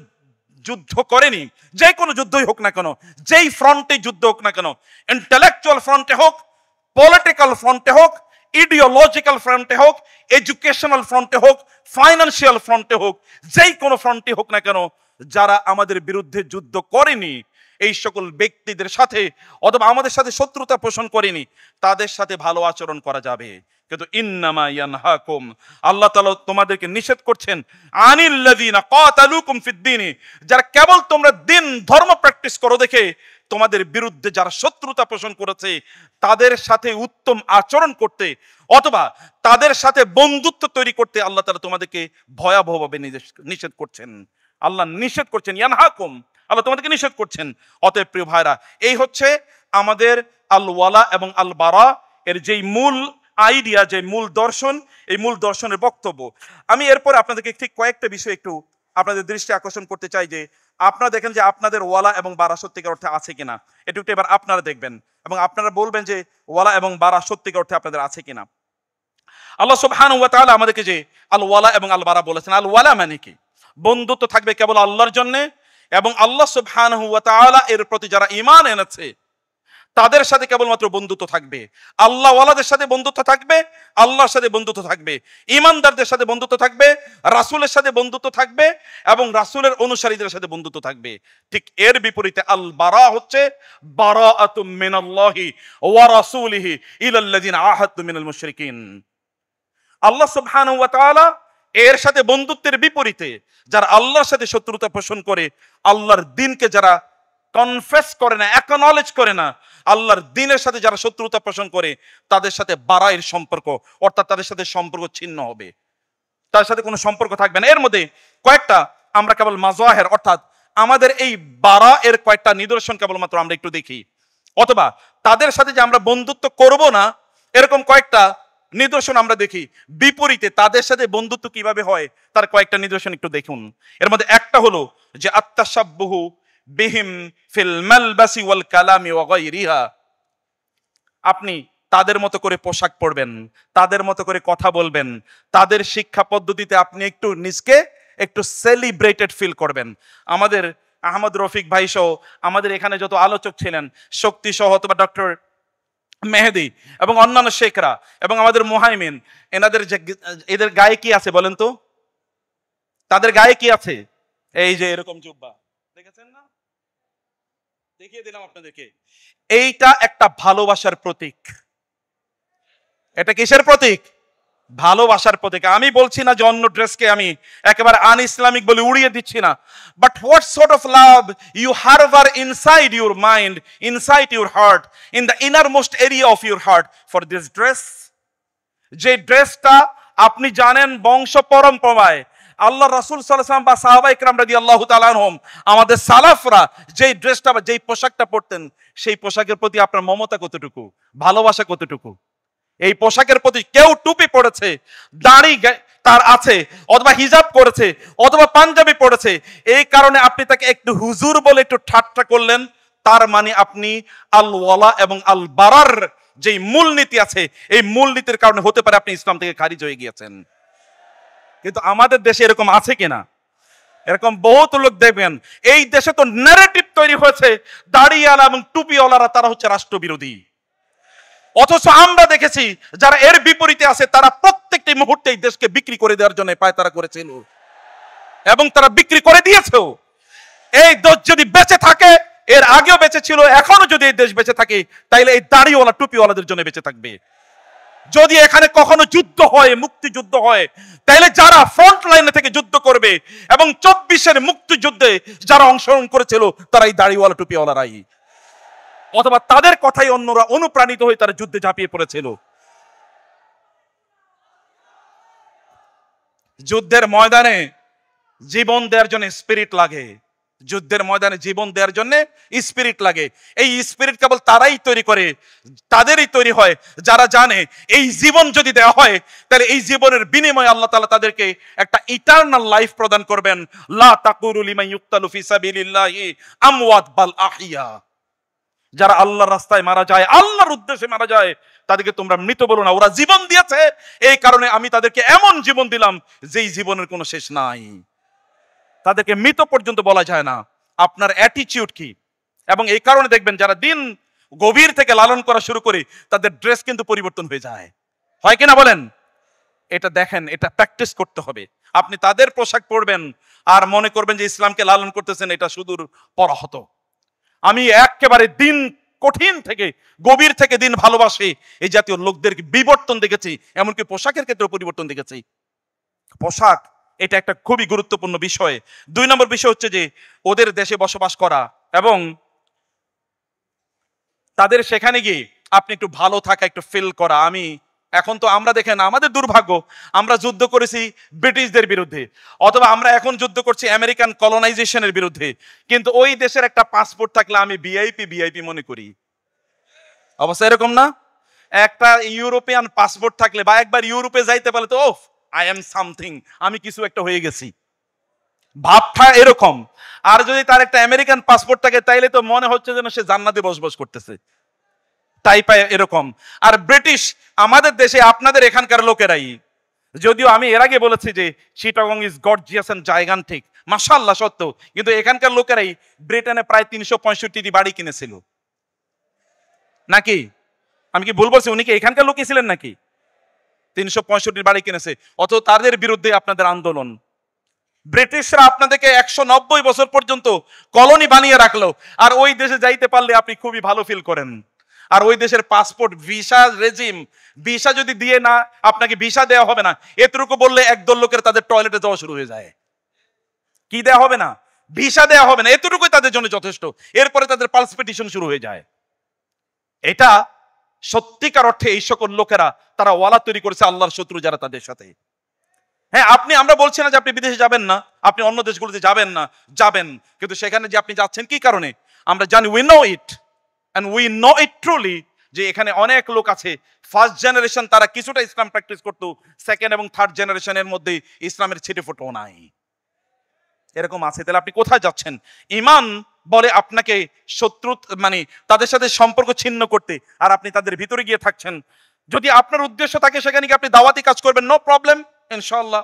S1: যুদ্ধ করেনি, যে কোনো যুদ্ধই হোক না কেন, যেই ফ্রন্টে যুদ্ধ হোক না কেন, ইন্টেলেকচুয়াল ফ্রন্টে হোক, পলিটিক্যাল ফ্রন্টে হোক, ইডিওলজিক্যাল ফ্রন্টে হোক, এডুকেশনাল ফ্রন্টে হোক, ফাইন্যান্সিয়াল ফ্রন্টে হোক, যেই কোনো ফ্রন্টে হোক না কেন, যারা আমাদের বিরুদ্ধে যুদ্ধ করেনি এই সকল ব্যক্তিদের সাথে অথবা আমাদের সাথে শত্রুতা পোষণ করেনি, তাদের সাথে ভালো আচরণ করা যাবে। কিন্তু ইন্নামা ইয়ানহাকুম, আল্লাহ তাআলা তোমাদেরকে নিষেধ করছেন আনিল্লাযিনা কাতালুকুম ফিদ-দীন, যারা কেবল তোমরা দিন ধর্ম প্র্যাকটিস করো দেখে তোমাদের বিরুদ্ধে যারা শত্রুতা পোষণ করেছে তাদের সাথে উত্তম আচরণ করতে অথবা তাদের সাথে বন্ধুত্ব তৈরি করতে আল্লাহ তাআলা তোমাদেরকে ভয়াবহভাবে নিষেধ করছেন। আল্লাহ নিষেধ করছেন, ইয়ানহাকুম, আল্লাহ তোমাদেরকে নিষেধ করছেন। অতএব প্রিয় ভাইরা, এই হচ্ছে আমাদের আল ওয়ালা এবং আল বারা এর যেই মূল আইডিয়া, যে মূল দর্শন, এই মূল দর্শনের বক্তব্য। আমি এরপর আপনাদেরকে ঠিক কয়েকটা বিষয় একটু আপনাদের দৃষ্টি আকর্ষণ করতে চাই, যে আপনারা দেখেন যে আপনাদের ওয়ালা এবং বারা সত্যিকার অর্থে আছে কিনা, একটু এবার আপনারা দেখবেন এবং আপনারা বলবেন যে ওয়ালা এবং বারা সত্যিকার অর্থে আপনাদের আছে কিনা। আল্লাহ সুবহানাহু ওয়া তাআলা আমাদেরকে যে আল ওয়ালা এবং আল বারা বলেছেন, আল ওয়ালা মানে কি? বন্ধুত্ব থাকবে কেবল আল্লাহর জন্য এবং আল্লাহ সুবহানাহু ওয়া তাআলা এর প্রতি যারা ঈমান এনেছে তাদের সাথে কেবলমাত্র বন্ধুত্ব থাকবে। আল্লাহ ওয়ালাদের সাথে বন্ধুত্ব থাকবে, আল্লাহর সাথে বন্ধুত্ব থাকবে, ঈমানদারদের সাথে বন্ধুত্ব থাকবে, রাসূলের সাথে বন্ধুত্ব থাকবে এবং রাসূলের অনুসারীদের সাথে বন্ধুত্ব থাকবে। ঠিক এর বিপরীতে আল বারা হচ্ছে বারাআতুম মিনাল্লাহি ওয়া রাসূলিহি ইলাল্লাযিনা আহাদতু মিনাল মুশরিকিন। আল্লাহ সুবহানাহু ওয়া তাআলা এর সাথে বন্ধুত্বের বিপরীতে যারা আল্লাহর সাথে শত্রুতা পোষণ করে, আল্লাহর দ্বীনকে যারা কনফেস করে না, অ্যাকনলেজ করে না, আল্লাহর দ্বীনের সাথে যারা শত্রুতা পোষণ করে তাদের সাথে বারায়ের সম্পর্ক, অর্থাৎ তাদের সাথে সম্পর্ক ছিন্ন হবে, তার সাথে কোনো সম্পর্ক থাকবে না। এর মধ্যে কয়েকটা আমরা কেবল মাযাহির, অর্থাৎ আমাদের এই বারা এর কয়েকটা নিদর্শন কেবলমাত্র আমরা একটু দেখি, অথবা তাদের সাথে যে আমরা বন্ধুত্ব করব না এরকম কয়েকটা নিদর্শন আমরা দেখি। বিপরীতে তাদের সাথে বন্ধুত্ব কিভাবে হয় তার কয়েকটা নিদর্শন একটু দেখুন। এর মধ্যে একটা হলো যে আত্তাশাব্বুহু বিহিম ফিল মালবাসি ওয়াল কালামি ওয়া গায়রিহা, আপনি তাদের মতো করে পোশাক পরবেন, তাদের মতো করে কথা বলবেন, তাদের শিক্ষা পদ্ধতিতে আপনি একটু নিজকে একটু সেলিব্রেটেড ফিল করবেন। আমাদের আহমদ রফিক ভাই সহ আমাদের এখানে যত আলোচক ছিলেন, শক্তি সহ অথবা ডক্টর মেহেদি এবং অন্যান্য শেখরা এবং আমাদের মুহাইমিন, এদের গায়ে কি আছে বলেন তো? তাদের গায়ে কি আছে? এই যে এরকম জুব্বা দেখেছেন না, দেখিয়ে দিলাম আপনাদেরকে। এইটা একটা ভালোবাসার প্রতীক। এটা কিসের প্রতীক? ভালোবাসার প্রতীক। আমি বলছি না যে অন্য ড্রেসকে আমি একেবারে আন ইসলামিক বলে উড়িয়ে দিচ্ছি না, but what sort of love you harbour inside your mind, inside your heart, in the innermost area of your heart for this dress. যে ড্রেসটা আপনি জানেন বংশ পরম্পরায় আল্লাহ রাসূল সাল্লাল্লাহু আলাইহি ওয়াসাল্লাম বা সাহাবায়ে কেরাম রাদিয়াল্লাহু তাআলা আনহুম, আমাদের সালাফরা যেই ড্রেসটা বা যেই পোশাকটা পরতেন, সেই পোশাকের প্রতি আপনার মমতা কতটুকু, ভালোবাসা কতটুকু? এই পোশাকের প্রতি কেউ টুপি পড়েছে, দাড়ি তার আছে, অথবা হিজাব করেছে, অথবা পাঞ্জাবি পড়েছে, এই কারণে আপনি তাকে একটু হুজুর বলে একটু ঠাট্টা করলেন, তার মানে আপনি আল ওয়ালা এবং আল বারার যেই মূলনীতি আছে, এই মূলনীতির কারণে হতে পারে আপনি ইসলাম থেকে খারিজ হয়ে গিয়েছেন। কিন্তু আমাদের দেশে এরকম আছে কিনা? এরকম বহুত লোক দেখবেন, এই দেশে তো ন্যারেটিভ তৈরি হয়েছে দাড়িওয়ালা এবং টুপিওয়ালারা তারা হচ্ছে রাষ্ট্রবিরোধী। অথচ আমরা দেখেছি যারা এর বিপরীতে আছে তারা প্রত্যেকটি মুহূর্তে এই দেশকে বিক্রি করে দেওয়ার জন্য পায়তারা করেছিল এবং তারা বিক্রি করে দিয়েছেও। এই দেশ যদি বেঁচে থাকে, এর আগেও বেঁচে ছিল, এখনো যদি এই দেশ বেঁচে থাকে, তাইলে এই দাড়িওয়ালা টুপিওয়ালাদের জন্য বেঁচে থাকবে। যদি এখানে কখনো যুদ্ধ হয়, মুক্তিযুদ্ধ হয়, তাইলে যারা ফ্রন্ট লাইনে থেকে যুদ্ধ করবে এবং 24-এর মুক্তিযুদ্ধে যারা অংশগ্রহণ করেছিল তারা এই দাড়িওয়ালা টুপিওয়ালারাই, অথবা তাদের কথাই অন্যরা অনুপ্রাণিত হয়ে তারা যুদ্ধে ঝাঁপিয়ে পড়েছিল। যুদ্ধের ময়দানে জীবন দেওয়ার জন্য স্পিরিট লাগে, যুদ্ধের ময়দানে জীবন দেওয়ার জন্য স্পিরিট লাগে। এই স্পিরিট কেবল তারাই তৈরি করে, তাদেরই তৈরি হয় যারা জানে এই জীবন যদি দেওয়া হয় তাহলে এই জীবনের বিনিময়ে আল্লাহ তাআলা তাদেরকে একটা ইটারনাল লাইফ প্রদান করবেন। লা তাকুলু লিমান ইউক্তালু ফি সাবিলিল্লাহি আমওয়াত বাল আহিয়া। যারা আল্লাহর রাস্তায় মারা যায়, আল্লাহর উদ্দেশ্যে মারা যায়, তাদেরকে তোমরা মৃত বলো না, ওরা জীবন দিয়েছে, এই কারণে আমি তাদেরকে এমন জীবন দিলাম যেই জীবনের কোনো শেষ নাই। তাদেরকে মৃত পর্যন্ত বলা যায় না। আপনার অ্যাটিটিউড কি? এবং এই কারণে দেখবেন যারা দিন গভীর থেকে লালন করা শুরু করে তাদের ড্রেস কিন্তু পরিবর্তন হয়ে যায়, হয় কিনা বলেন? এটা দেখেন, এটা প্র্যাকটিস করতে হবে। আপনি তাদের পোশাক পরবেন আর মনে করবেন যে ইসলামকে লালন করতেছেন, এটা সুদূর পরাহত। আমি একেবারে দিন কঠিন থেকে গভীর থেকে দিন ভালোবাসি এই জাতীয় লোকদের বিবর্তন দেখেছি, এমনকি পোশাকের ক্ষেত্রে পরিবর্তন দেখেছি। পোশাক এটা একটা খুবই গুরুত্বপূর্ণ বিষয়। 2 নম্বর বিষয় হচ্ছে যে ওদের দেশে বসবাস করা এবং তাদের সেখানে গিয়ে আপনি একটু ভালো থাকা, একটু ফিল করা। এখন তো আমরা দেখেন আমাদের দুর্ভাগ্য, আমরা যুদ্ধ করেছি ব্রিটিশদের বিরুদ্ধে, অথবা আমরা এখন যুদ্ধ করছি আমেরিকান কলোনাইজেশনের বিরুদ্ধে, কিন্তু ওই দেশের একটা পাসপোর্ট থাকলে আমি ভিআইপি মনে করি। অবস্থা এরকম না? একটা ইউরোপিয়ান পাসপোর্ট থাকলে বা একবার ইউরোপে যাইতে পারলে তো ওফ, আই এম সামথিং, আমি কিছু একটা হয়ে গেছি, ভাবটা এরকম। আর যদি তার একটা আমেরিকান পাসপোর্ট থাকে তাইলে তো মনে হচ্ছে যেন সে জান্নাতে বসবাস করতেছে, তাই পায় এরকম। আর ব্রিটিশ আমাদের দেশে আপনাদের এখানকার লোকেরাই, যদিও আমি এর আগে বলেছি যে Chittagong is gorgeous and gigantic, মাশাআল্লাহ সত্য, কিন্তু এখানকার লোকেরাই ব্রিটেনে প্রায় 365টি বাড়ি কিনেছিল নাকি? আমি কি ভুল বলছি? উনি কি এখানকার লোকই ছিলেন নাকি? 365 বাড়ি কিনেছে, অথচ তাদের বিরুদ্ধে আপনাদের আন্দোলন। ব্রিটিশরা আপনাদেরকে 190 বছর পর্যন্ত কলোনি বানিয়ে রাখলো, আর ওই দেশে যাইতে পারলে আপনি খুবই ভালো ফিল করেন। আর ওই দেশের পাসপোর্ট ভিসা রেজিম, ভিসা যদি দিয়ে না, আপনাকে ভিসা দেওয়া হবে না, এতটুকু বললে একদল লোকের তাদের টয়লেটে যাওয়া শুরু হয়ে যায়। কি দেওয়া হবে না? ভিসা দেওয়া হবে না, এতটুকুই তাদের জন্য যথেষ্ট। এরপরে তাদের পালসপিটিশন শুরু হয়ে যায়। এটা সত্যিকার অর্থে এই সকল লোকেরা তারা ওয়ালা তৈরি করেছে আল্লাহর শত্রু যারা তাদের সাথে। হ্যাঁ, আমরা বলছি না যে আপনি বিদেশে যাবেন না, আপনি অন্য দেশগুলোতে যাবেন না, যাবেন, কিন্তু সেখানে যে আপনি যাচ্ছেন কি কারণে আমরা জানি, we know it and we know it truly, যে এখানে অনেক লোক আছে ফার্স্ট জেনারেশন, তারা কিছুটা ইসলাম প্র্যাকটিস করতো, সেকেন্ড এবং থার্ড জেনারেশনের মধ্যে ইসলামের ছিটে ফোটো নাই, এরকম আছে। তাহলে আপনি কোথায় যাচ্ছেন? ঈমান বলে আপনাকে শত্রু মানে তাদের সাথে সম্পর্ক ছিন্ন করতে, আর আপনি তাদের ভিতরে গিয়ে থাকছেন। যদি আপনার উদ্দেশ্য থাকে সেখানে গিয়ে আপনি দাওয়াতি কাজ করবেন, নো প্রবলেম ইনশাআল্লাহ,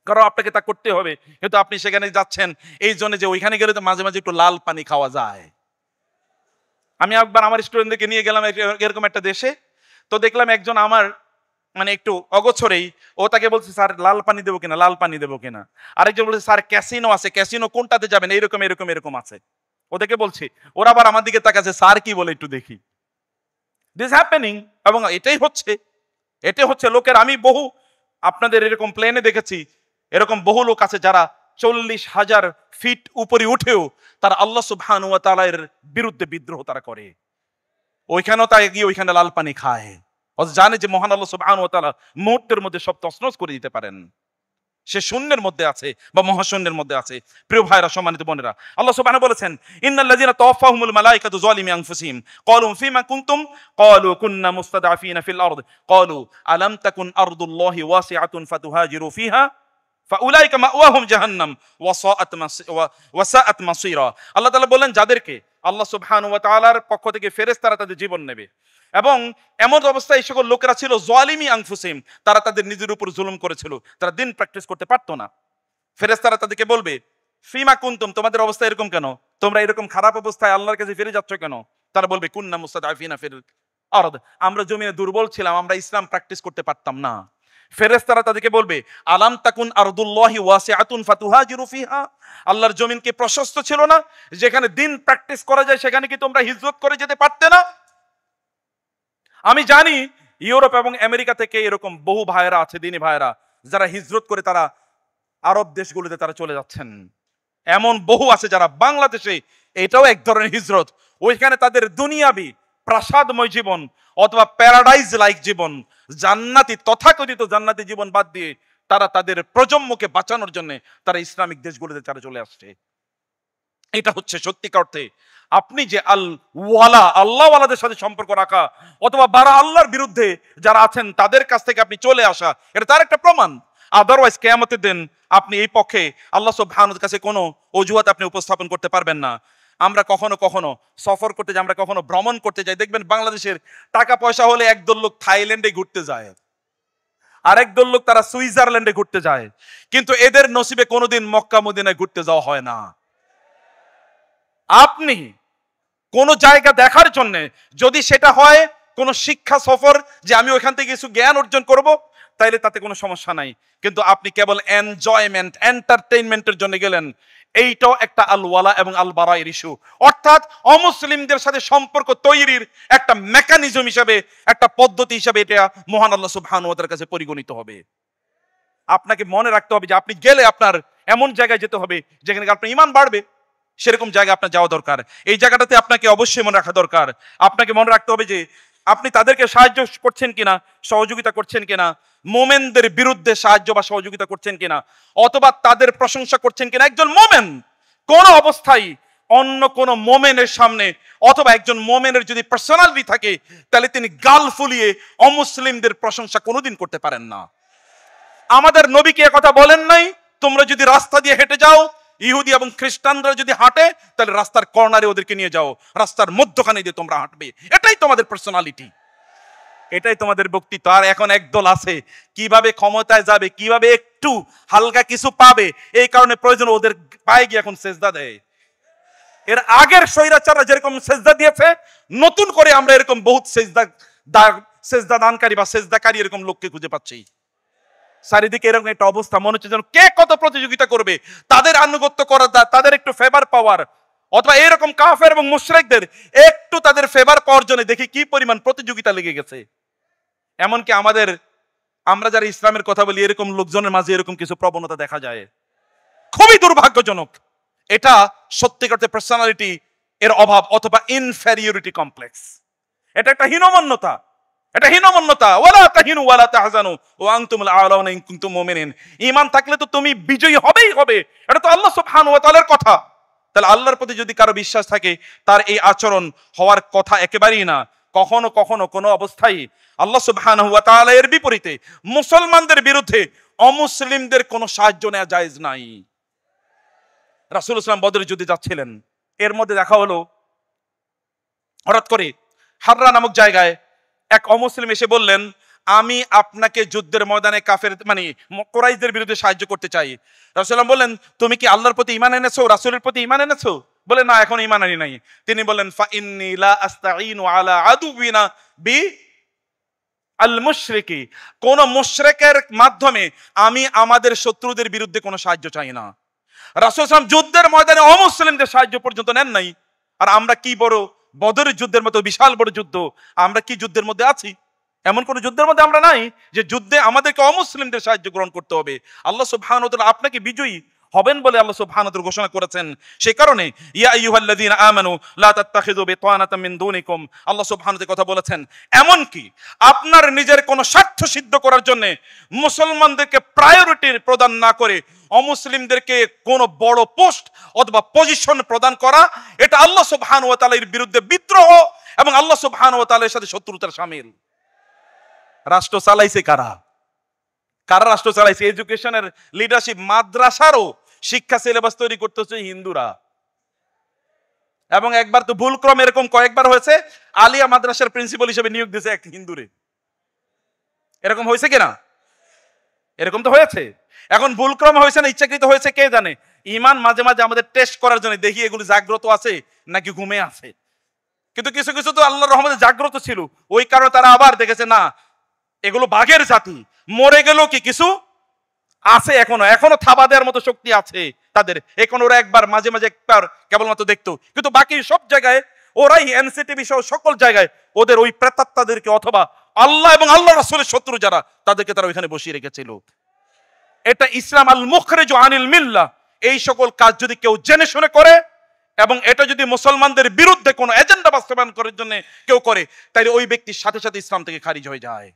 S1: কারণ আপনাকে তা করতে হবে। কিন্তু আপনি সেখানে যাচ্ছেন এই জন্য যে ওইখানে গেলে তো মাঝে মাঝে একটু লাল পানি খাওয়া যায়। আমি একবার আমার স্টুডেন্টদেরকে নিয়ে গেলাম এরকম একটা দেশে, তো দেখলাম একজন আমার একটু অগোছরেই, ও তাকে বলছে স্যার লাল পানি দেবো কিনা, লাল পানি দেবো কিনা। আরেকজন বলছে স্যার ক্যাসিনো আছে, ক্যাসিনো কোনটাতে যাবেন, এইরকম এরকম এরকম আছে। ওদেরকে বলছি, ওরা আবার আমার দিকে তাকাচ্ছে, স্যার কি বলে একটু দেখি। দিস হ্যাপেনিং, এবং এটাই হচ্ছে লোকের। আমি বহু আপনাদের এরকম প্লেনে দেখেছি, এরকম বহু লোক আছে যারা 40,000 ফিট উপরে উঠেও তারা আল্লাহ সুবহানাহু ওয়া তাআলার বিরুদ্ধে বিদ্রোহ তারা করে। ওইখানেও তাই গিয়ে ওইখানে লাল পানি খায়, অথচ জানে যে মহান আল্লাহ সুবহানাহু ওয়া তাআলা মুহূর্তের মধ্যে সব তছনছ করে দিতে পারেন। সে শূন্যের মধ্যে আছে বা মহাশূন্যের মধ্যে আছে। প্রিয় ভাইরা, সম্মানিত বোনেরা, আল্লাহ সুবহানাহু বলেছেন, ইন্নাল্লাযীনা তাওয়াফাহুমুল মালায়েকাতু যালিমি আনফুসিহিম ক্বালু ফীমা কুনতুম ক্বালু কুন্না মুস্তাদআফিনা ফিল আরদ ক্বালু আলাম তাকুন আরদুল্লাহি ওয়াসিআতুন ফাতুহাজিরু ফিহা ফাউলাইকা মাওয়াহুম জাহান্নাম ওয়া সাআত মাসীরা। আল্লাহ তাআলা বলেন, যাদেরকে আল্লাহ সুবহানাহু ওয়া তাআলার পক্ষ থেকে ফেরেশতারা তাদের জীবন নেবে এবং এমন অবস্থায় এই সকল লোকেরা ছিল যালিমি আনফুসিহিম, তারা তাদের নিজের উপর জুলুম করেছিল, তারা দিন প্র্যাকটিস করতে পারতো না। ফেরেশতারা তাদেরকে বলবে, ফিমা কুনতুম, তোমাদের অবস্থা এরকম কেন, তোমরা এরকম খারাপ অবস্থায় আল্লাহর কাছে ফিরে যাচ্ছ কেন? তারা বলবে, কুন্না মুস্তাদআফিনা ফিল আরদ, আমরা জমিনে দুর্বল ছিলাম, আমরা ইসলাম প্র্যাকটিস করতে পারতাম না। ফেরেশতারা তাদেরকে বলবে, আলাম তাকুন আরদুল্লাহি ওয়াসিআতুন ফাতুহাজিরু ফিহা, আল্লাহর জমিন কি প্রশস্ত ছিল না, যেখানে দিন প্র্যাকটিস করা যায়, সেখানে কি তোমরা হিজরত করে যেতে পারতে না? আমি জানি ইউরোপ এবং আমেরিকা থেকে এরকম বহু ভাইয়েরা আছে, দিনী ভাইয়েরা, যারা হিজরত করে তারা আরব দেশগুলোতে তারা চলে যাচ্ছেন। এমন বহু আছে যারা বাংলাদেশে, এটাও এক ধরনের হিজরত, ওইখানে তাদের দুনিয়াবি প্রাসাদময় জীবন অথবা প্যারাডাইজ লাইক জীবন, জান্নাতি তথাকথিত জান্নাতি জীবন বাদ দিয়ে তারা তাদের প্রজন্মকে বাঁচানোর জন্য তারা ইসলামিক দেশগুলোতে তারা চলে আসছে। এটা হচ্ছে সত্যিকার অর্থে আপনি যে আল ওয়ালা, আল্লাহওয়ালাদের সাথে সম্পর্ক রাখা, অথবা বারা আল্লাহর বিরুদ্ধে যারা আছেন তাদের কাছ থেকে আপনি চলে আসা, এটা তার একটা প্রমাণ। আদারওয়াইজ কিয়ামতের দিন আপনি এই পক্ষে আল্লাহ সুবহানাহু ওয়া তাআলার কাছে কোনো অজুহাত আপনি উপস্থাপন করতে পারবেন না। আমরা কখনো কখনো সফর করতে যাই, আমরা কখনো ভ্রমণ করতে যাই, দেখবেন বাংলাদেশের টাকা পয়সা হলে একদল লোক থাইল্যান্ডে ঘুরতে যায়, আরেক দল লোক তারা সুইজারল্যান্ডে ঘুরতে যায়, কিন্তু এদের নসিবে কোনোদিন মক্কা মদিনায় ঘুরতে যাওয়া হয় না। আপনি কোন জায়গা দেখার জন্য যদি সেটা হয় কোন শিক্ষা সফর, যে আমি ওইখান থেকে কিছু জ্ঞান অর্জন করব, তাইলে তাতে কোনো সমস্যা নাই। কিন্তু আপনি কেবল এনজয়মেন্ট, এন্টারটেইনমেন্টের জন্য গেলেন, এইটাও একটা আল ওয়ালা এবং আল বারায়ের ইস্যু। অর্থাৎ অমুসলিমদের সাথে সম্পর্ক তৈরির একটা মেকানিজম হিসাবে, একটা পদ্ধতি হিসাবে এটা মহান আল্লাহ সুবহানাহু ওয়া তাআলার কাছে পরিগণিত হবে। আপনাকে মনে রাখতে হবে যে আপনি গেলে আপনার এমন জায়গায় যেতে হবে যেখানে আপনার ঈমান বাড়বে, সেরকম জায়গা আপনার যাওয়া দরকার। এই জায়গাটাতে আপনাকে অবশ্যই মনে রাখা দরকার। আপনাকে মনে রাখতে হবে যে আপনি তাদেরকে সাহায্য করছেন কিনা, সহযোগিতা করছেন কিনা, মোমেনদের বিরুদ্ধে সাহায্য বা সহযোগিতা করছেন কিনা, অথবা তাদের প্রশংসা করছেন কিনা। একজন মোমেন কোন অবস্থায় অন্য কোন মোমেনের সামনে, অথবা একজন মোমেনের যদি পার্সোনালিটি থাকে, তাহলে তিনি গাল ফুলিয়ে অমুসলিমদের প্রশংসা কোনোদিন করতে পারেন না। আমাদের নবী কি কথা বলেন নাই, তোমরা যদি রাস্তা দিয়ে হেঁটে যাও, ইহুদি এবং খ্রিস্টানরা যদি হাঁটে, তাহলে রাস্তার কর্নারে ওদেরকে নিয়ে যাও, রাস্তার মধ্যখানে দিয়ে তোমরা হাঁটবে। এটাই তোমাদের পার্সোনালিটি, এটাই তোমাদের বক্তৃত্ব। আর এখন একদল আছে কিভাবে ক্ষমতায় যাবে, কিভাবে একটু হালকা কিছু পাবে, এই কারণে প্রয়োজন ওদের পায়ে গিয়ে এখন সেজদা দেয়। এর আগের স্বৈরাচাররা যেরকম সেজদা দিয়েছে, নতুন করে আমরা এরকম বহুত সেজদা দানকারী বা সেজদাকারী এরকম লোককে খুঁজে পাচ্ছি। চারিদিকে এরকম একটা অবস্থা, মনে হচ্ছে যেন কে কত প্রতিযোগিতা করবে, তাদের আনুগত্য করার, তাদের একটু ফেভার পাওয়ার, অথবা এরকম কাফের এবং মুশরিকদের একটু তাদের ফেভার পাওয়ার জন্য দেখি কি পরিমাণ প্রতিযোগিতা লেগে গেছে। এমনকি আমরা যারা ইসলামের কথা বলি, এরকম লোকজনের মাঝে এরকম কিছু প্রবণতা দেখা যায়, খুবই দুর্ভাগ্যজনক। এটা সত্যিকার পার্সোনালিটি এর অভাব, অথবা ইনফেরিয়রিটি কমপ্লেক্স। এটা একটা হীনমন্যতা, এটা হীনমন্যতা। ওয়ালা তাহিনু ওয়ালা তাহজানু ওয়া আনতুমুল আ'লাউনা ইন কুনতুম মুমিনিন। ঈমান থাকলে তো তুমি বিজয়ী হবেই হবে, এটা তো আল্লাহ সুবহানাহু ওয়া তাআলার কথা। তাহলে আল্লাহর প্রতি যদি কারো বিশ্বাস থাকে, তার এই আচরণ হওয়ার কথা একেবারেই না। কখনো কখনো কোনো অবস্থায় আল্লাহ সুবহানাহু ওয়া তাআলা এর বিপরীতে মুসলমানদের বিরুদ্ধে অমুসলিমদের কোনো সাহায্য নেওয়া জায়েজ নাই। রাসূলুল্লাহ সাল্লাল্লাহু আলাইহি ওয়াসাল্লাম বদরের যুদ্ধে যাচ্ছিলেন, এর মধ্যে দেখা হলো হঠাৎ করে হাররা নামক জায়গায় এক অমুসলিম এসে বললেন, আমি আপনাকে যুদ্ধের ময়দানে কাফের মানে কুরাইশদের বিরুদ্ধে সাহায্য করতে চাই। রাসূলুল্লাহ বললেন, তুমি কি আল্লাহর প্রতি ঈমান এনেছো, রাসূলের প্রতি ঈমান এনেছো? বলে, না, এখন ঈমান আনি নাই। তিনি বললেন, ফা ইন্নী লা আস্তাঈনু আলা আদুবিনা বি আল মুশরিকি, কোন মুশরিকের মাধ্যমে আমি আমাদের শত্রুদের বিরুদ্ধে কোনো সাহায্য চাই না। রাসূল সাল্লাল্লাহু আলাইহি ওয়াসাল্লাম যুদ্ধের ময়দানে অমুসলিমদের সাহায্য পর্যন্ত নেন নাই। আর আমরা কি বড় বদরের যুদ্ধের মতো বিশাল বড় যুদ্ধ, আমরা কি যুদ্ধের মধ্যে আছি? এমন কোন যুদ্ধের মধ্যে আমরা নাই যে যুদ্ধে আমাদেরকে অমুসলিমদের সাহায্য গ্রহণ করতে হবে। আল্লাহ সুবহানাহু ওয়া তাআলা আপনাকে বিজয়ী হবেন বলে আল্লাহ সুবহানাহু ওয়া তাআলা ঘোষণা করেছেন। সেই কারণে ইয়া আইয়ুহাল্লাযীনা আমানু লা তাত্তাখিযু বিতানাতাম মিন দুনিকুম, আল্লাহ সুবহানাহু ওয়া তাআলা কথা বলেছেন এমন কি আপনার নিজের কোনো স্বার্থ সিদ্ধ করার জন্য মুসলমানদেরকে প্রায়োরিটি প্রদান না করে অমুসলিমদেরকে কোনো বড় পোস্ট অথবা পজিশন প্রদান করা, এটা আল্লাহ সুবহানাহু ওয়া তাআলার বিরুদ্ধে বিদ্রোহ এবং আল্লাহ সুবহানাহু ওয়া তাআলার সাথে শত্রুতার শামিল। রাষ্ট্র চালাইছে কারা? কারা রাষ্ট্র চালাইছে? এডুকেশনের লিডারশিপ, মাদ্রাসারও শিক্ষা সিলেবাস তৈরি করতে হচ্ছে হিন্দুরা। এবং একবার তো ভুলক্রম এরকম কয়েকবার হয়েছে, আলিয়া মাদ্রাসার প্রিন্সিপাল হিসেবে নিয়োগ দিয়েছে এক হিন্দুরে। এরকম হয়েছে কিনা? এরকম তো হয়েছে। এখন ভুলক্রম হয়েছে না ইচ্ছাকৃত হয়েছে কে জানে। ইমান মাঝে মাঝে আমাদের টেস্ট করার জন্য দেখি এগুলো জাগ্রত আছে নাকি ঘুমে আছে। কিন্তু কিছু কিছু তো আল্লাহর রহমতে জাগ্রত ছিল, ওই কারণে তারা আবার দেখেছে না এগুলো বাঘের জাতি, মরে গেল কি কিছু আছে, এখনো থাবা দেওয়ার মতো শক্তি আছে তাদের। এখন ওরা একবার মাঝে মাঝে একবার কেবলমাত্র দেখতো, কিন্তু বাকি সব জায়গায় ওরাই এনসিটিভি সহ সকল জায়গায় ওদের ওই প্রেতাত্মাদেরকে অথবা আল্লাহ এবং আল্লাহ রাসূলের শত্রু যারা তাদেরকে তারা ওইখানে বসিয়ে রেখেছিল। এটা ইসলাম আল মুখরিজু আনিল মিল্লাহ। এই সকল কাজ যদি কেউ জেনে শুনে করে এবং এটা যদি মুসলমানদের বিরুদ্ধে কোনো এজেন্ডা বাস্তবায়ন করার জন্য কেউ করে, তাহলে ওই ব্যক্তির সাথে সাথে ইসলাম থেকে খারিজ হয়ে যায়।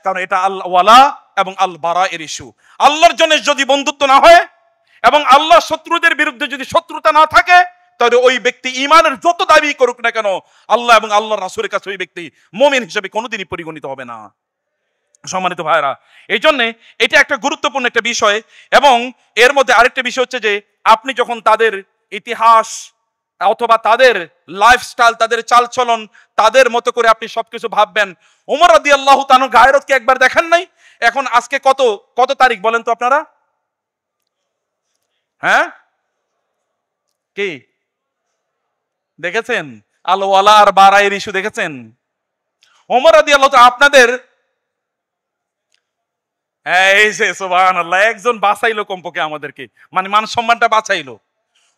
S1: কারণ এটা আল ওয়ালা এবং আল বারা এর ইস্যু। আল্লাহর জন্য যদি বন্ধুত্ব না হয় এবং আল্লাহ শত্রুদের বিরুদ্ধে যদি শত্রুতা না থাকে, তাহলে ওই ব্যক্তি ইমানের যত দাবি করুক না কেন, আল্লাহ এবং আল্লাহর রাসূলের কাছে ওই ব্যক্তি মুমিন হিসেবে কোনোদিনই পরিগণিত হবে না। সম্মানিত ভাইরা, এই জন্যে এটা একটা গুরুত্বপূর্ণ একটা বিষয়। এবং এর মধ্যে আরেকটা বিষয় হচ্ছে যে আপনি যখন তাদের ইতিহাস অথবা তাদের লাইফস্টাইল, তাদের চালচলন, তাদের মতো করে আপনি সবকিছু ভাববেন। ওমর রাদিয়াল্লাহু তাআলার গায়রত কি একবার দেখেন নাই? এখন আজকে কত তারিখ বলেন তো আপনারা? হ্যাঁ, কি দেখেছেন? আল ওয়ালা আর বারায়ের ইস্যু দেখেছেন? ওমর রাদিয়াল্লাহু তাআলা আপনাদের এই যে সুবহানাল্লাহ, একজন বাঁচাইলো কমপক্ষে আমাদেরকে, মানে মান সম্মানটা বাঁচাইলো।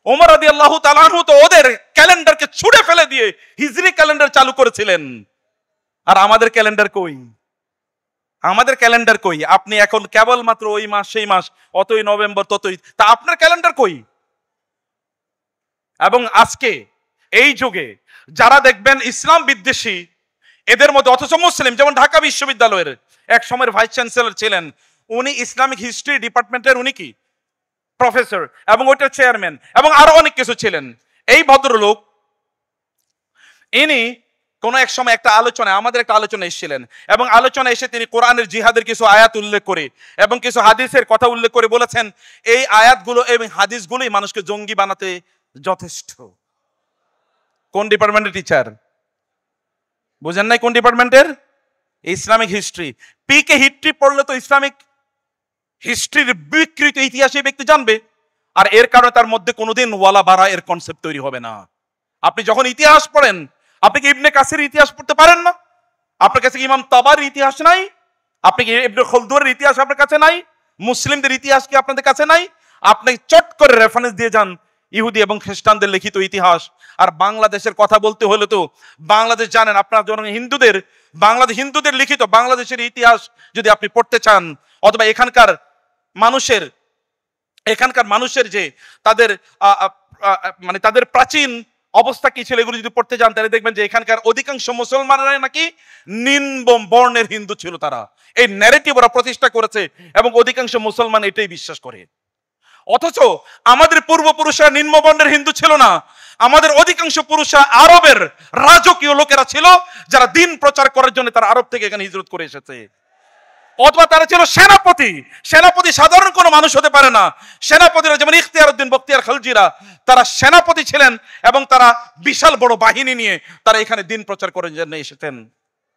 S1: ওমর রাদিয়াল্লাহু তাআলা আনহু তো ওদের ক্যালেন্ডারকে ছুঁড়ে ফেলে দিয়ে হিজরি ক্যালেন্ডার চালু করেছিলেন। আর আমাদের ক্যালেন্ডার কই? আমাদের ক্যালেন্ডার কই? আপনি এখন কেবলমাত্র ওই মাস সেই মাস, অতই নভেম্বর ততই, তা আপনার ক্যালেন্ডার কই? এবং আজকে এই যুগে যারা দেখবেন ইসলাম বিদ্বেষী এদের মধ্যে, অথচ মুসলিম, যেমন ঢাকা বিশ্ববিদ্যালয়ের এক সময়ের ভাইস চ্যান্সেলর ছিলেন, উনি ইসলামিক হিস্ট্রি ডিপার্টমেন্টের উনি কি প্রফেসর এবং ওইটার চেয়ারম্যান এবং আরো অনেক কিছু ছিলেন। এই ভদ্রলোক ইনি কোন এক সময় একটা আলোচনায়, আমাদের একটা আলোচনা এসেছিলেন এবং আলোচনা এসে তিনি কোরআনের জিহাদের কিছু আয়াত উল্লেখ করে এবং কিছু হাদিসের কথা উল্লেখ করে বলেছেন এই আয়াতগুলো এবং হাদিসগুলোই মানুষকে জঙ্গি বানাতে যথেষ্ট। কোন ডিপার্টমেন্টের টিচার? বুঝেন নাই কোন ডিপার্টমেন্টের? Islamic history. পিকে হিস্ট্রি পড়লে তো ইসলামিক হিস্ট্রির বিকৃত ইতিহাস এই ব্যক্তি জানবে, আর এর কারণে তার মধ্যে কোনোদিন ওয়ালা বারা এর কনসেপ্ট তৈরি হবে না। আপনি যখন ইতিহাস পড়েন, আপনি কি ইবনে কাসির ইতিহাস পড়তে পারেন না? আপনার কাছে কি ইমাম তাবারির ইতিহাস নাই? আপনি কি ইবনে খলদুনের ইতিহাস আপনার কাছে নাই? মুসলিমদের ইতিহাস কি আপনাদের কাছে নাই? আপনি চট করে রেফারেন্স দিয়ে যান ইহুদি এবং খ্রিস্টানদের লিখিত ইতিহাস। আর বাংলাদেশের কথা বলতে হলে তো বাংলাদেশ জানেন, আপনার জন্য হিন্দুদের লিখিত বাংলাদেশের ইতিহাস যদি আপনি পড়তে চান, অথবা এখানকার মানুষের যে তাদের মানে তাদের প্রাচীন অবস্থা কি ছিল এগুলো যদি পড়তে যান, তাহলে দেখবেন যে এখানকার অধিকাংশ মুসলমানরা নাকি নিম্ন বর্ণের হিন্দু ছিল। তারা এই ন্যারেটিভ ওরা প্রতিষ্ঠা করেছে এবং অধিকাংশ মুসলমান এটাই বিশ্বাস করে। অথচ আমাদের পূর্বপুরুষরা নিম্ন বর্ণের হিন্দু ছিল না। আমাদের অধিকাংশ পুরুষরা আরবের রাজকীয় লোকেরা ছিল, যারা দিন প্রচার করার জন্য তারা আরব থেকে এখানে হিজরত করে এসেছে। অথবা তারা ছিল সেনাপতি সাধারণ কোনো মানুষ হতে পারে না। সেনাপতিরা যেমন ইখতিয়ার উদ্দিন বখতিয়ার খলজিরা, তারা সেনাপতি ছিলেন এবং তারা বিশাল বড় বাহিনী নিয়ে তারা এখানে দিন প্রচার করার জন্য এসেছেন।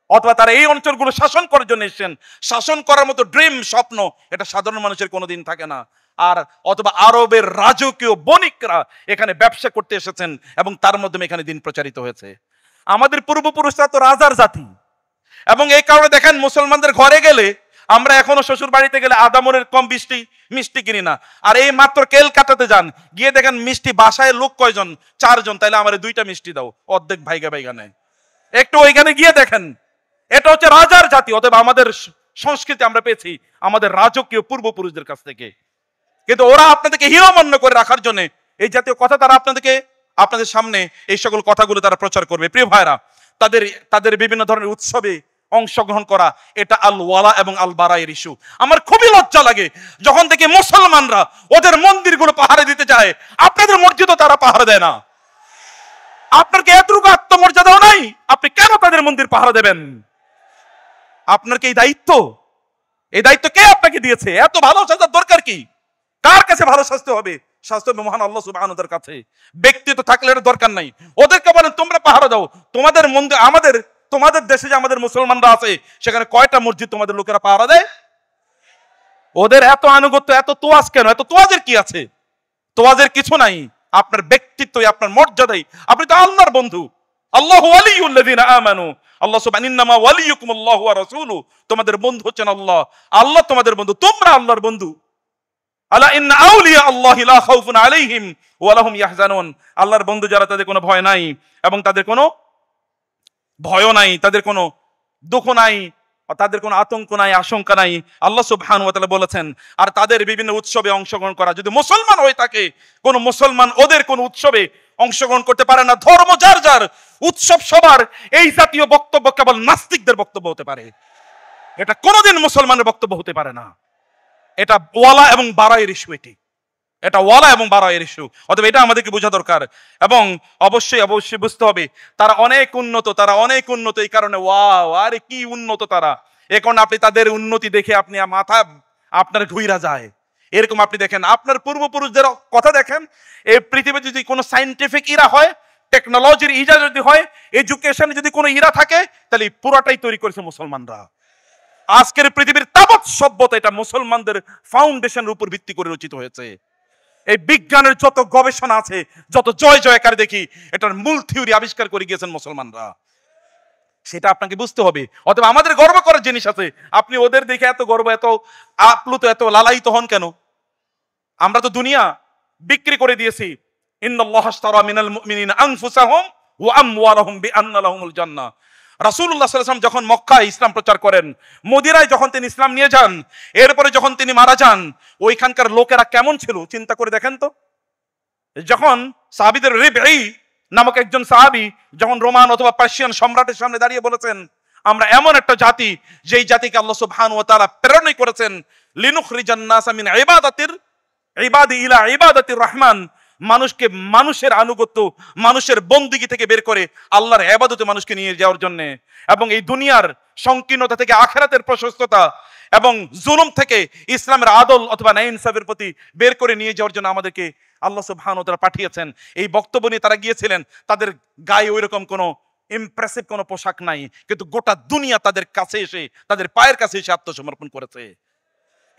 S1: অথবা তারা এই অঞ্চলগুলো শাসন করার জন্য এসেছেন। শাসন করার মতো ড্রিম, স্বপ্ন, এটা সাধারণ মানুষের কোনোদিন থাকে না। আর অথবা আরবের রাজকীয় বণিকরা এখানে ব্যবসা করতে এসেছেন এবং তার মাধ্যমে এখানে দিন প্রচারিত হয়েছে। আমাদের পূর্বপুরুষরা তো রাজার জাতি এবং এই কারণে দেখেন মুসলমানদের ঘরে গেলে আমরা এখনো শ্বশুর বাড়িতে গেলে আদামরের কম মিষ্টি কিনি না। আর এই মাত্র কেলকাতাতে যান, গিয়ে দেখেন মিষ্টি বাসায় লোক কয়জন? 4 জন, তাইলে আমার 2টা মিষ্টি দাও, অর্ধেক ভাইগা নেয়। একটু ওইখানে গিয়ে দেখেন, এটা হচ্ছে রাজার জাতি। অতএব আমাদের সংস্কৃতি আমরা পেয়েছি আমাদের রাজকীয় পূর্বপুরুষদের কাছ থেকে। কিন্তু ওরা আপনাদেরকে হীনমন্য করে রাখার জন্য এই জাতীয় কথা তারা আপনাদের সামনে এই সকল কথাগুলো তারা প্রচার করবে। প্রিয় ভাইরা, তাদের বিভিন্ন ধরনের উৎসবে অংশগ্রহণ করা, এটা আল ওয়ালা এবং আল বারায়ের ইস্যু। আমার খুবই লজ্জা লাগে যখন থেকে মুসলমানরা ওদের মন্দিরগুলো পাহারা দিতে চায়, আপনাদের মসজিদও তারা পাহারা দেয় না। আপনার কি এতটুকু আত্মমর্যাদাও নাই? আপনি কেন তাদের মন্দির পাহারা দেবেন? আপনার কি এই দায়িত্ব কে আপনাকে দিয়েছে? এত ভালো সাজার দরকার কি? কার কাছে ভালো সাজতে হবে? সাজতে হবে মহান আল্লাহ সুবহানাহু ওয়া তাআলার কাছে। ব্যক্তিত্ব থাকলে এর দরকার নাই। ওদেরকে বলেন তোমরা পাহারা দাও। তোমাদের মন্দির, তোমাদের দেশে যে আমাদের মুসলমানরা আছে সেখানে কয়টা মসজিদ তোমাদের লোকেরা পাহারা দেয়? ওদের এত আনুগত্য, এত তোয়াজ কেন? এত তোয়াজের কি আছে? তোয়াজের কিছু নাই। আপনার ব্যক্তিত্বই, আপনার মর্যাদাই। আপনি তো আল্লাহর বন্ধু। আল্লাহু ওয়ালিয়ুল্লাযিনা আমানু। আল্লাহ সুবহানাহু ইন্নামা ওয়ালিয়ুকুমুল্লাহু ওয়া রাসূলুহু। তোমাদের বন্ধু হচ্ছেন আল্লাহ, আল্লাহ তোমাদের বন্ধু, তোমরা আল্লাহর বন্ধু। আলা ইন্না আউলিয়া আল্লাহি লা খাউফুন আলাইহিম ওয়া লাহুম ইয়াহজানুন। আল্লাহর বন্ধু যারা, তাদের কোনো ভয় নাই এবং তাদের কোনো ভয়ও নাই, তাদের কোনো দুঃখ নাই, তাদের কোনো আতঙ্ক নাই, আশঙ্কা নাই। আল্লাহ সুবহানাহু ওয়া তাআলা বলেছেন, আর তাদের বিভিন্ন উৎসবে অংশগ্রহণ করা, যদি মুসলমান হয়ে থাকে কোন মুসলমান ওদের কোন উৎসবে অংশগ্রহণ করতে পারে না। ধর্ম যার যার, উৎসব সবার। এই জাতীয় বক্তব্য কেবল নাস্তিকদের বক্তব্য হতে পারে, এটা কোনোদিন মুসলমানের বক্তব্য হতে পারে না। এটা ওয়ালা এবং বারায়ের ইস্যু, এটা ওয়ালা এবং বারায়ের ইস্যু। অতএব এটা আমাদেরকে বোঝা দরকার এবং অবশ্যই বুঝতে হবে তারা অনেক উন্নত। এই কারণে ওয়াও, আরে কি উন্নত তারা! এখন আপনি তাদের উন্নতি দেখে আপনি মাথা আপনার ঘুইরা যায়। এরকম আপনি দেখেন আপনার পূর্বপুরুষদের কথা দেখেন। এই পৃথিবীতে যদি কোনো সায়েন্টিফিক ইরা হয়, টেকনোলজির ইরা যদি হয়, এডুকেশনে যদি কোনো ইরা থাকে, তাহলে পুরাটাই তৈরি করেছে মুসলমানরা। আজকের পৃথিবীর তাবৎ সভ্যতা এটা মুসলমানদের ফাউন্ডেশনের উপর ভিত্তি করে রচিত হয়েছে। এই বিজ্ঞানের যত গবেষণা আছে, যত জয়কার দেখি, এটার মূল থিওরি আবিষ্কার করে গিয়েছেন মুসলমানরা। সেটা আপনাকে বুঝতে হবে। অথবা আমাদের গর্ব করার জিনিস আছে। আপনি ওদের দেখে এত গর্ব, এত আপ্লুত, এত লালায়িত হন কেন? আমরা তো দুনিয়া বিক্রি করে দিয়েছি। ইন্নাল্লাহা আশতারা মিনাল মুমিনিনা আনফুসাহুম ওয়া আমওয়ালাহুম বিআন্না লাহুমুল জান্নাহ। রাসূলুল্লাহ সাল্লাল্লাহু আলাইহি ওয়াসাল্লাম যখন মক্কায় ইসলাম প্রচার করেন, মদিনায় যখন তিনি ইসলাম নিয়ে যান, এরপরে যখন তিনি মারা যান, ওইখানকার লোকেরা কেমন ছিল চিন্তা করে দেখেন তো। যখন সাহাবীদের রিবঈ নামক একজন সাহাবী যখন রোমান অথবা পার্সিয়ান সম্রাটের সামনে দাঁড়িয়ে বলেছেন, আমরা এমন একটা জাতি যেই জাতিকে আল্লাহ সুবহানাহু ওয়া তাআলা প্রেরণ করেছেন লিনুখরিজান নাসা মিন ইবাদি ইলা ইবাদাতির রহমান, মানুষকে মানুষের আনুগত্য, মানুষের বন্দিগি থেকে বের করে আল্লাহর ইবাদতে মানুষকে নিয়ে যাওয়ার জন্য, এবং এই দুনিয়ার সংকীর্ণতা থেকে আখিরাতের প্রশস্ততা এবং জুলুম থেকে ইসলামের আদল অথবা ন্যায় ইনসাফের প্রতি বের করে নিয়ে যাওয়ার জন্য আমাদেরকে আল্লাহ সুবহানাহু ওয়া তাআলা পাঠিয়েছেন। এই বক্তব্য নিয়ে তারা গিয়েছিলেন। তাদের গায়ে ওইরকম কোনো ইমপ্রেসিভ কোনো পোশাক নাই, কিন্তু গোটা দুনিয়া তাদের কাছে এসে, তাদের পায়ের কাছে এসে আত্মসমর্পণ করেছে।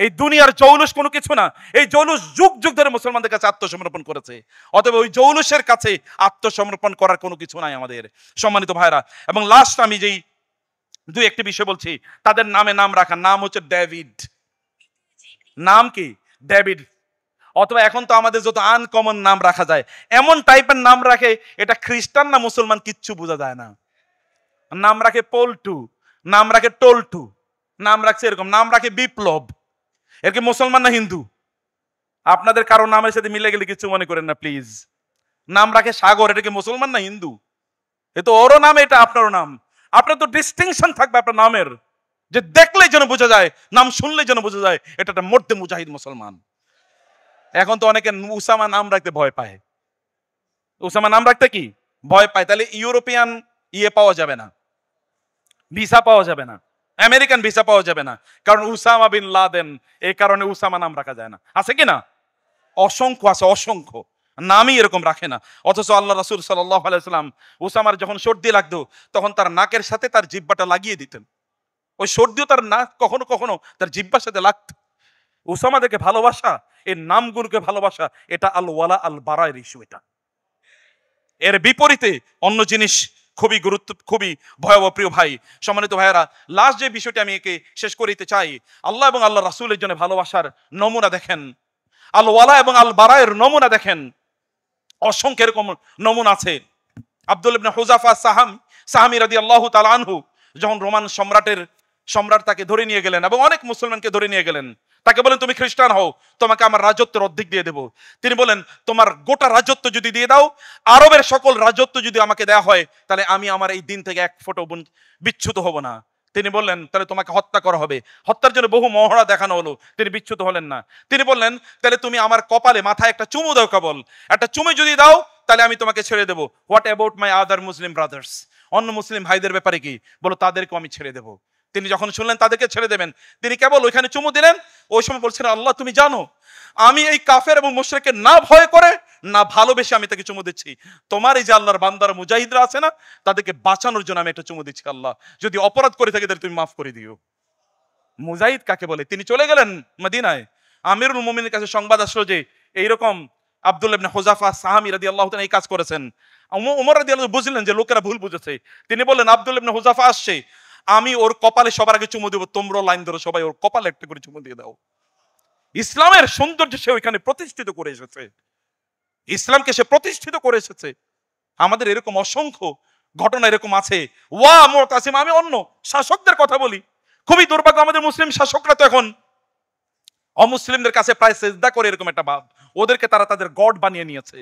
S1: এই দুনিয়ার জৌলুস কোনো কিছু না। এই জৌলুস যুগ যুগ ধরে মুসলমানদের কাছে আত্মসমর্পণ করেছে। অতএব ওই জৌলুসের কাছে আত্মসমর্পণ করার কোনো কিছু নাই আমাদের, সম্মানিত ভাইরা। এবং লাস্ট আমি যেই দুই একটি বিষয় বলছি, তাদের নাম রাখা, নাম হচ্ছে ডেভিড। নাম কি? ডেভিড। অথবা এখন তো আমাদের যত আনকমন নাম রাখা যায়, এমন টাইপের নাম রাখে, এটা খ্রিস্টান না মুসলমান কিচ্ছু বোঝা যায় না। নাম রাখে পল্টু, নাম রাখে টল্টু, নাম রাখছে এরকম, নাম রাখে বিপ্লব। এর কি মুসলমান না হিন্দু? আপনাদের কারো নামের সাথে মিলে গেলে কিছু মনে করেন না প্লিজ। নাম রাখে সাগর, এটা কি মুসলমান না হিন্দু? এ তো ওরও নাম, এটা আপনারও নাম। আপনার তো ডিস্টিংশন থাকবে আপনার নামের, যে দেখলেই যেন বোঝা যায়, নাম শুনলেই যেন বোঝা যায় এটা একটা মর্দে মুজাহিদ মুসলমান। এখন তো অনেকে উসামা নাম রাখতে ভয় পায়। উসামা নাম রাখতে কি ভয় পায়? তাহলে ইউরোপিয়ান পাওয়া যাবে না, ভিসা পাওয়া যাবে না, আমেরিকান ভিসা পাওয়া যাবে না, কারণ উসামা বিন লাদেন, এই কারণে উসামা নাম রাখা যায় না। আছে কি না? অসংখ্য আছে, অসংখ্য নামই এরকম রাখে না। অথচ আল্লাহ রাসূল সাল্লাল্লাহু আলাইহি ওয়াসাল্লাম উসামার যখন সর্দি লাগতো, তখন তার নাকের সাথে তার জিহ্বাটা লাগিয়ে দিতেন। ওই সর্দিও তার নাক কখনো কখনো তার জিহ্বার সাথে লাগতো। উসামাদেরকে ভালোবাসা, এই নামগুলোকে ভালোবাসা, এটা আল ওয়ালা আল বারায়ের ইস্যু। এটা এর বিপরীতে অন্য জিনিস খুবই ভয়াবহ। প্রিয় ভাই, সম্মানিত ভাইয়েরা, লাস্ট যে বিষয়টি আমি একে শেষ করিতে চাই, আল্লাহ এবং আল্লাহ রাসূলের জন্য ভালোবাসার নমুনা দেখেন, আল ওয়ালা এবং আল বারায়ের নমুনা দেখেন। অসংখ্য এরকম নমুনা আছে। আব্দুল ইবনে হুযাফা সাহামী রাদিয়াল্লাহু তাআলা আনহু যখন রোমান সম্রাট তাকে ধরে নিয়ে গেলেন এবং অনেক মুসলমানকে ধরে নিয়ে গেলেন, তাকে বলেন তুমি খ্রিস্টান হও, তোমাকে আমার রাজত্বের অর্ধেক দিয়ে দেবো। তিনি বলেন তোমার গোটা রাজত্ব যদি দিয়ে দাও, আরবের সকল রাজত্ব যদি আমাকে দেওয়া হয়, তাহলে আমি আমার এই দিন থেকে এক ফোঁটা বিচ্যুত হব না। তিনি বললেন তাহলে তোমাকে হত্যা করা হবে। হত্যার জন্য বহু মহড়া দেখানো হলো, তিনি বিচ্যুত হলেন না। তিনি বললেন তাহলে তুমি আমার কপালে মাথায় একটা চুমু দাও, কেবল একটা চুমু যদি দাও তাহলে আমি তোমাকে ছেড়ে দেবো। What about my other Muslim brothers, অন্য মুসলিম ভাইদের ব্যাপারে কি? বলো তাদেরকেও আমি ছেড়ে দেবো। তিনি যখন শুনলেন তাদেরকে ছেড়ে দেবেন, তিনি কেবল ওইখানে চুমু দিলেন। ওই সময় বলছেন আল্লাহ তুমি জানো আমি এই কাফের এবং মুশরিককে না ভয় করে না ভালোবেসে আমি তাকে চুমু দিচ্ছি। তোমার এই যে আল্লাহর বান্দারা মুজাহিদরা আছে না, তাদেরকে বাঁচানোর জন্য আমি একটা চুমু দিচ্ছি। আল্লাহ যদি অপরাধ করে থাকে তাহলে তুমি মাফ করে দিও। মুজাহিদ কাকে বলে? তিনি চলে গেলেন মদিনায়। আমিরুল মুমিনের কাছে সংবাদ আসলো যে এইরকম আব্দুল্লাহ ইবনে হুযাফা সাহাবী রাদিয়াল্লাহু তাআলা এই কাজ করেছেন। ওমর রাদিয়াল্লাহু বুঝলেন যে লোকেরা ভুল বুঝেছে। তিনি বললেন আব্দুল্লাহ ইবনে হুযাফা আসছে, আমি ওর কপালে সবার আগে চুমু দেব, তোমরা লাইন ধরো সবাই ওর কপালে একটা করে চুমু দিয়ে দাও। ইসলামের সৌন্দর্য সে ওইখানে প্রতিষ্ঠিত করে এসেছে, ইসলামকে সে প্রতিষ্ঠিত করে এসেছে। আমাদের এরকম অসংখ্য ঘটনা এরকম আছে। ওয়া মুতাসিম, আমি অন্য শাসকদের কথা বলি, খুবই দুর্ভাগ্য আমাদের মুসলিম শাসকরা তো এখন অমুসলিমদের কাছে প্রায় সেজদা করে, এরকম একটা ভাব, ওদেরকে তারা তাদের গড বানিয়ে নিয়েছে।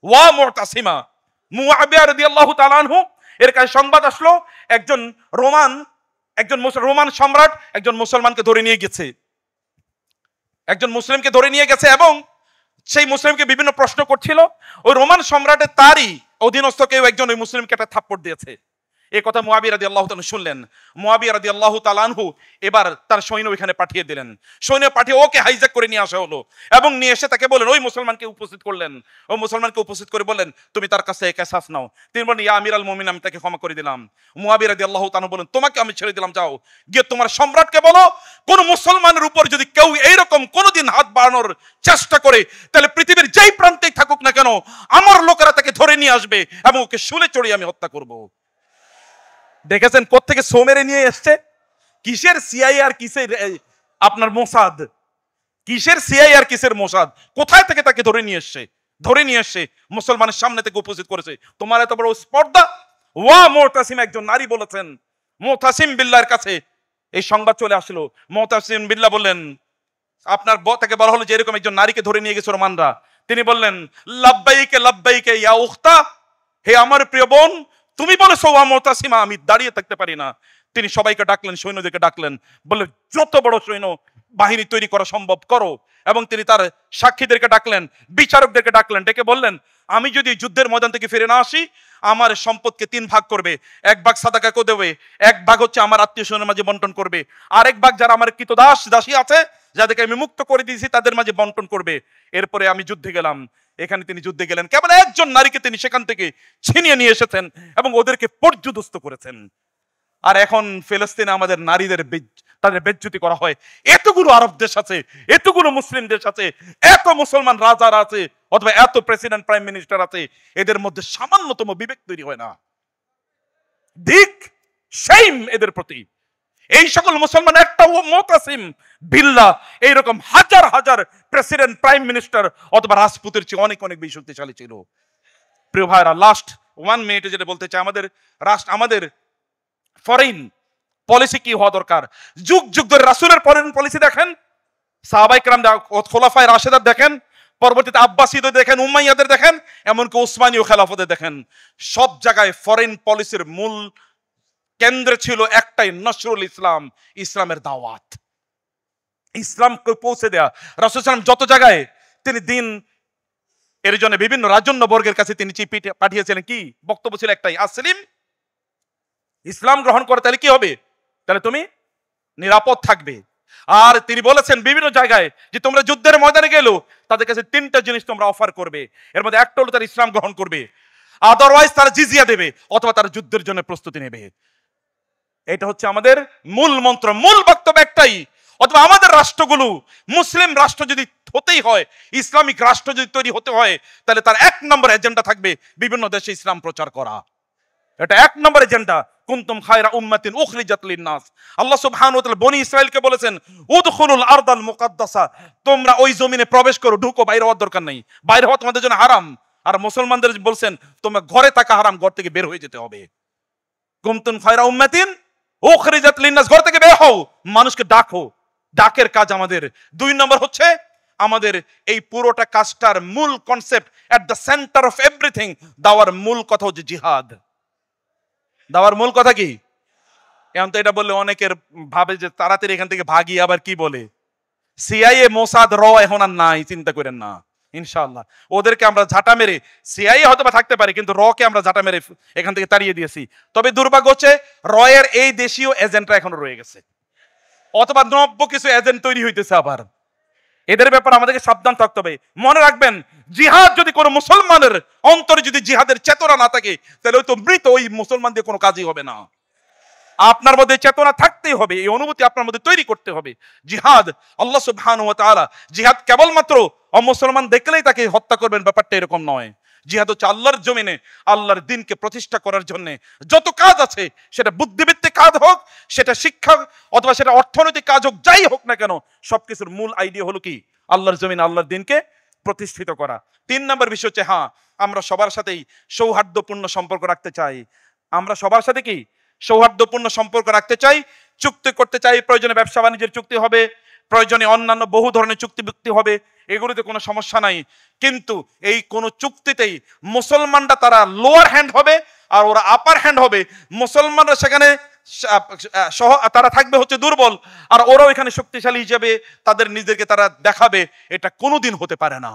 S1: ওয়া মুতাসিমা, মুআবিয়া রাদিয়াল্লাহু তাআলা আনহু এর কাছে সংবাদ আসলো একজন রোমান সম্রাট একজন মুসলমানকে ধরে নিয়ে গেছে, একজন মুসলিমকে ধরে নিয়ে গেছে এবং সেই মুসলিমকে বিভিন্ন প্রশ্ন করছিল। ওই রোমান সম্রাটের তারই অধীনস্থ কেউ একজন ওই মুসলিমকে একটা থাপ্পড় দিয়েছে। এই কথা মুআবিয়া রাদিয়াল্লাহু তাআলা শুনলেন। মুআবিয়া রাদিয়াল্লাহু তাআলা আনহু এবার তার সৈন্য ওইখানে পাঠিয়ে দিলেন। সৈন্য পাঠিয়ে ওকে হাইজ্যাক করে নিয়ে আসা হলো এবং নিয়ে এসে তাকে বলেন, ওই মুসলমানকে উপস্থিত করলেন। ওই মুসলমানকে উপস্থিত করে বললেন তুমি তার কাছে কিসাস নাও। তিনি বলেন ইয়া আমিরাল মুমিনিন, আমি তাকে ক্ষমা করে দিলাম। মুআবিয়া রাদিয়াল্লাহু তাআলা বলেন তোমাকে আমি ছেড়ে দিলাম, যাও গিয়ে তোমার সম্রাটকে বলো কোন মুসলমানের উপর যদি কেউ এইরকম কোনোদিন হাত বাড়ানোর চেষ্টা করে তাহলে পৃথিবীর যেই প্রান্তেই থাকুক না কেন আমার লোকেরা তাকে ধরে নিয়ে আসবে এবং ওকে শুলে চড়িয়ে আমি হত্যা করব। দেখেছেন কোত্থেকে সোমেরে নিয়ে এসছে? কিসের সিআই আর কিসের আপনার মোসাদ, কিসের সিআই আর কিসের মোসাদ, কোথায় থেকে তাকে ধরে নিয়ে এসছে মুসলমানের সামনে থেকে উপস্থিত করেছে। তোমার এত বড় স্পর্ধা! ওয়া মুতাসিম, একজন নারী বলেছেন মুতাসিম বিল্লাহর কাছে এই সংবাদ চলে আসলো। মুতাসিম বিল্লাহ বললেন, আপনার তাকে বলা হলো যে এরকম একজন নারীকে ধরে নিয়ে গেছে রোমানরা। তিনি বললেন লাব্বাইকে লাব্বাইকে ইয়া উখতা, হে আমার প্রিয় বোন তুমি বলেছো ওয়া মুতাসিমা, আমি দাঁড়িয়ে থাকতে পারি না। তিনি সবাইকে ডাকলেন, সৈন্যদেরকে ডাকলেন, বললেন যত বড় সৈন্য বাহিনী তৈরি করা সম্ভব করো। এবং তিনি তার সাক্ষীদেরকে ডাকলেন, বিচারকদেরকে ডাকলেন, ডেকে বললেন আমি যদি যুদ্ধের ময়দান থেকে ফিরে না আসি আমার সম্পদকে 3 ভাগ করবে। 1 ভাগ সাদাকা করে দেবে, 1 ভাগ হচ্ছে আমার আত্মীয় স্বজনের মাঝে বন্টন করবে, আর 1 ভাগ যারা আমার কৃতদাস দাসী আছে যাদেরকে আমি মুক্ত করে দিয়েছি তাদের মাঝে বন্টন করবে। এরপরে আমি যুদ্ধে গেলাম। এখানে তিনি যুদ্ধে গেলেন, কেবল একজন নারীকে তিনি সেখান থেকে ছিনিয়ে নিয়ে এসেছেন এবং ওদেরকে পর্যুদস্ত করেছেন। আর এখন ফিলিস্তিনে আমাদের নারীদের তাদের বেজ্জতি করা হয়। এতগুলো আরব দেশ আছে, এতগুলো মুসলিম দেশ আছে, এত মুসলমান রাজারা আছে অথবা এত প্রেসিডেন্ট প্রাইম মিনিস্টার আছে, এদের মধ্যে সামান্যতম বিবেক তৈরি হয় না। দিক সেইম এদের প্রতি। এই সকল মুসলমান একটা মুতাসিম বিল্লাহ এইরকম হাজার হাজার প্রেসিডেন্ট প্রাইম মিনিস্টার অথবা রাজপুতের চেয়ে অনেক অনেক বেশি শক্তিশালী ছিল। প্রিয় ভাইরা, লাস্ট 1 মিনিটে যেটা বলতে চাই, আমাদের ফরেন পলিসি কি হওয়া দরকার। যুগ যুগ ধরে রাসূলের ফরেন পলিসি দেখেন, সাহাবায়ে কেরাম খোলাফায়ে রাশেদার দেখেন, পরবর্তীতে আব্বাসীদের দেখেন, উমাইয়াদের দেখেন, এমনকি ওসমানীয় খেলাফতের দেখেন, সব জায়গায় ফরেন পলিসির মূল কেন্দ্রে ছিল একটাই, নসরুল ইসলাম, ইসলামের দাওয়াত, ইসলামকে পৌঁছে দেয়া। রাসূল সাল্লাল্লাহু আলাইহি ওয়াসাল্লাম যত জায়গায় তিনি দিন এর জন্য বিভিন্ন রাজন্য বর্গের কাছে তিনি চিঠি পাঠিয়েছিলেন, কি বক্তব্য ছিল একটাই, আসলিম, ইসলাম গ্রহণ করে তাহলে কি হবে, তাহলে তুমি নিরাপদ থাকবে। আর তিনি বলেছেন বিভিন্ন জায়গায় যে তোমরা যুদ্ধের ময়দানে গেলেও তাদের কাছে 3টা জিনিস তোমরা অফার করবে, এর মধ্যে একটা হলো তারা ইসলাম গ্রহণ করবে, আদারওয়াইজ তারা জিজিয়া দেবে অথবা তারা যুদ্ধের জন্য প্রস্তুতি নেবে। এটা হচ্ছে আমাদের মূল মন্ত্র, মূল বক্তব্য একটাই। অথবা আমাদের রাষ্ট্রগুলো মুসলিম রাষ্ট্র যদি হতেই হয়, ইসলামিক রাষ্ট্র যদি তৈরি হতে হয়, তাহলে তার 1 নম্বর এজেন্ডা থাকবে বিভিন্ন দেশে ইসলাম প্রচার করা। এটা 1 নম্বর এজেন্ডা। কুনতুম খায়রা উম্মাতিন উখরিজাত লিন-নাস। আল্লাহ সুবহানাহু ওয়া তাআলা বনি ইসরাইলকে বলেছেন উদখুলুল আরদাল মুকাদ্দাসা, তোমরা ওই জমিনে প্রবেশ করো, ঢুকো, বাইরে হওয়ার দরকার নেই, বাইরে হওয়া তোমাদের জন্য হারাম। আর মুসলমানদের বলছেন তোমরা ঘরে থাকা হারাম, ঘর থেকে বের হয়ে যেতে হবে। কুনতুম খায়রা উম্মাতিন উখরিজাত লিন-নাস, ঘর থেকে বের হও, মানুষকে ডাকো। ডাকের কাজ আমাদের। 2 নম্বর হচ্ছে আমাদের এই পুরোটা কাজটার মূল concept, at the centre of everything, দাওয়ার মূল কথা হচ্ছে জিহাদ। দাওয়ার মূল কথা কি? এখন তো এটা বললে অনেকের ভাবে যে তাড়াতাড়ি এখান থেকে ভাগি, আবার কি বলে সিআইএ মোসাদ র এখন আর নাই, চিন্তা করেন না, ইনশাআল্লাহ ওদেরকে আমরা ঝাঁটা মেরে, সিআইএ হয়তো বা থাকতে পারে কিন্তু র কে আমরা ঝাঁটা মেরে এখান থেকে তাড়িয়ে দিয়েছি। তবে দুর্ভাগ্য হচ্ছে র এর এই দেশীয় এজেন্টরা এখনো রয়ে গেছে, অথবা নব্য কিছু এজেন্ট তৈরি হইতেছে আবার। এদের ব্যাপারে আমাদেরকে সাবধান থাকতে হবে। মনে রাখবেন, জিহাদ যদি কোনো মুসলমানের অন্তরে যদি জিহাদের চেতনা না থাকে, তাহলে ওই তো মৃত, ওই মুসলমান দিয়ে কোনো কাজই হবে না। আপনার মধ্যে চেতনা থাকতেই হবে, এই অনুভূতি আপনার মধ্যে তৈরি করতে হবে। জিহাদ আল্লাহ সুবহানাহু ওয়া তাআলা, জিহাদ কেবলমাত্র অমুসলমান দেখলেই তাকে হত্যা করবেন ব্যাপারটা এরকম নয়। জিহাদ হচ্ছে আল্লাহর জমিনে আল্লাহর দ্বীনকে প্রতিষ্ঠা করার জন্য যত কাজ আছে, সেটা বুদ্ধিবৃত্তিক কাজ হোক, সেটা শিক্ষা অথবা সেটা অর্থনৈতিক কাজ হোক, যাই হোক না কেন, সবকিছুর মূল আইডিয়া হলো কি? আল্লাহর জমিনে আল্লাহর দ্বীনকে প্রতিষ্ঠিত করা। 3 নম্বর বিষয় হচ্ছে, হ্যাঁ, আমরা সবার সাথেই সৌহার্দ্যপূর্ণ সম্পর্ক রাখতে চাই। আমরা সবার সাথে কি সৌহার্দ্যপূর্ণ সম্পর্ক রাখতে চাই, চুক্তি করতে চাই। প্রয়োজনে ব্যবসা বাণিজ্যের চুক্তি হবে, প্রয়োজনে অন্যান্য বহু ধরনের চুক্তি হবে, এগুলোতে কোনো সমস্যা নাই। কিন্তু এই কোন চুক্তিতেই মুসলমানরা তারা লোয়ার হ্যান্ড হবে আর ওরা আপার হ্যান্ড হবে। মুসলমানরা সেখানে তারা থাকবে হচ্ছে দুর্বল, আর ওরাও এখানে শক্তিশালী হিসেবে তাদের নিজেদেরকে তারা দেখাবে। এটা কোনোদিন হতে পারে না।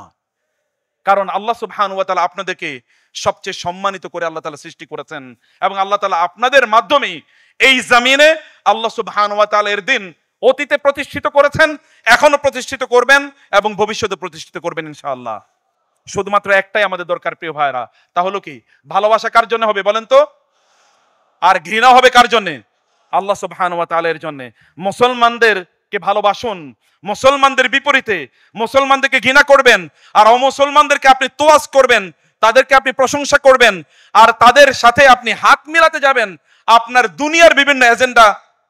S1: কারণ আল্লাহ সুবহানাহু ওয়া তাআলা আপনাদেরকে সবচেয়ে সম্মানিত করে আল্লাহ তাআলা সৃষ্টি করেছেন, এবং আল্লাহ তাআলা আপনাদের মাধ্যমে এই জমিনে আল্লাহ সুবহানাহু ওয়া তাআলা এর দিন অতীতে প্রতিষ্ঠিত করেছেন, এখনো প্রতিষ্ঠিত করবেন এবং ভবিষ্যতে প্রতিষ্ঠিত করবেন ইনশাআল্লাহ। শুধুমাত্র একটাই আমাদের দরকার প্রিয় ভাইরা, তা হলো কি? ভালোবাসা কার জন্য হবে বলেন তো? আর ঘৃণা হবে কার জন্য? আল্লাহ সুবহানাহু ওয়া তাআলার জন্য। মুসলমানদেরকে ভালোবাসুন, মুসলমানদের বিপরীতে মুসলমানদেরকে ঘৃণা করবেন, আর অমুসলমানদেরকে আপনি তোয়াজ করবেন, তাদেরকে আপনি প্রশংসা করবেন, আর তাদের সাথে আপনি হাত মিলাতে যাবেন আপনার দুনিয়ার বিভিন্ন এজেন্ডা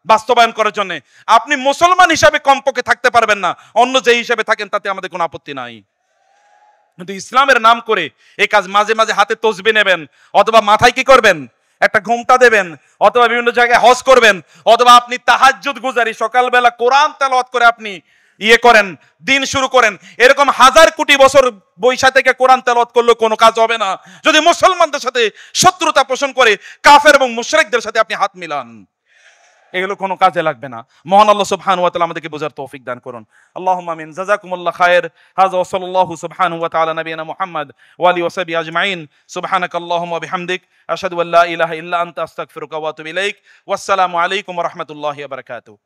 S1: বাস্তবায়ন করার জন্য। আপনি মুসলমান হিসাবে কমপক্ষে থাকতে পারবেন না, অন্য যে হিসাবে থাকেন তাতে আমাদের কোনো আপত্তি নাই। কিন্তু ইসলামের নাম করে এই কাজ, মাঝে মাঝে হাতে তসবিহ নেবেন, অথবা মাথায় কি করবেন একটা ঘোমটা দেবেন, অথবা বিভিন্ন জায়গায় হজ করবেন, অথবা আপনি তাহাজ্জুদ গুজারি সকালবেলা কোরআন তেলাওয়াত করে আপনি করেন, দিন শুরু করেন, এরকম হাজার কোটি বছর বৈশা থেকে কোরআন তেলাওয়াত করলেও কোনো কাজ হবে না যদি মুসলমানদের সাথে শত্রুতা পোষণ করে কাফের এবং মুশরিকদের সাথে আপনি হাত মিলান। এগুলো কোনো কাজে লাগবে না। মহান আল্লাহ সুবহানাহু ওয়া তাআলা আমাদেরকে বোঝার তৌফিক দান করুন। আল্লাহুম্মা আমিন। জাযাকুমুল্লাহ খায়র। হাযা ওয়া সাল্লাল্লাহু সুবহানাহু ওয়া তাআলা নবিয়ানা মুহাম্মদ ওয়া আলিহি ওয়া সাহবিহি আজমাইন। সুবহানাকাল্লাহুম্মা ওয়া বিহামদিক আশহাদু আল্লা ইলাহা ইল্লা আনতা আস্তাগফিরুকা ওয়া আতুবু ইলাইক। ওয়াসসালামু আলাইকুম ওয়া রাহমাতুল্লাহি ওয়া বারাকাতুহু।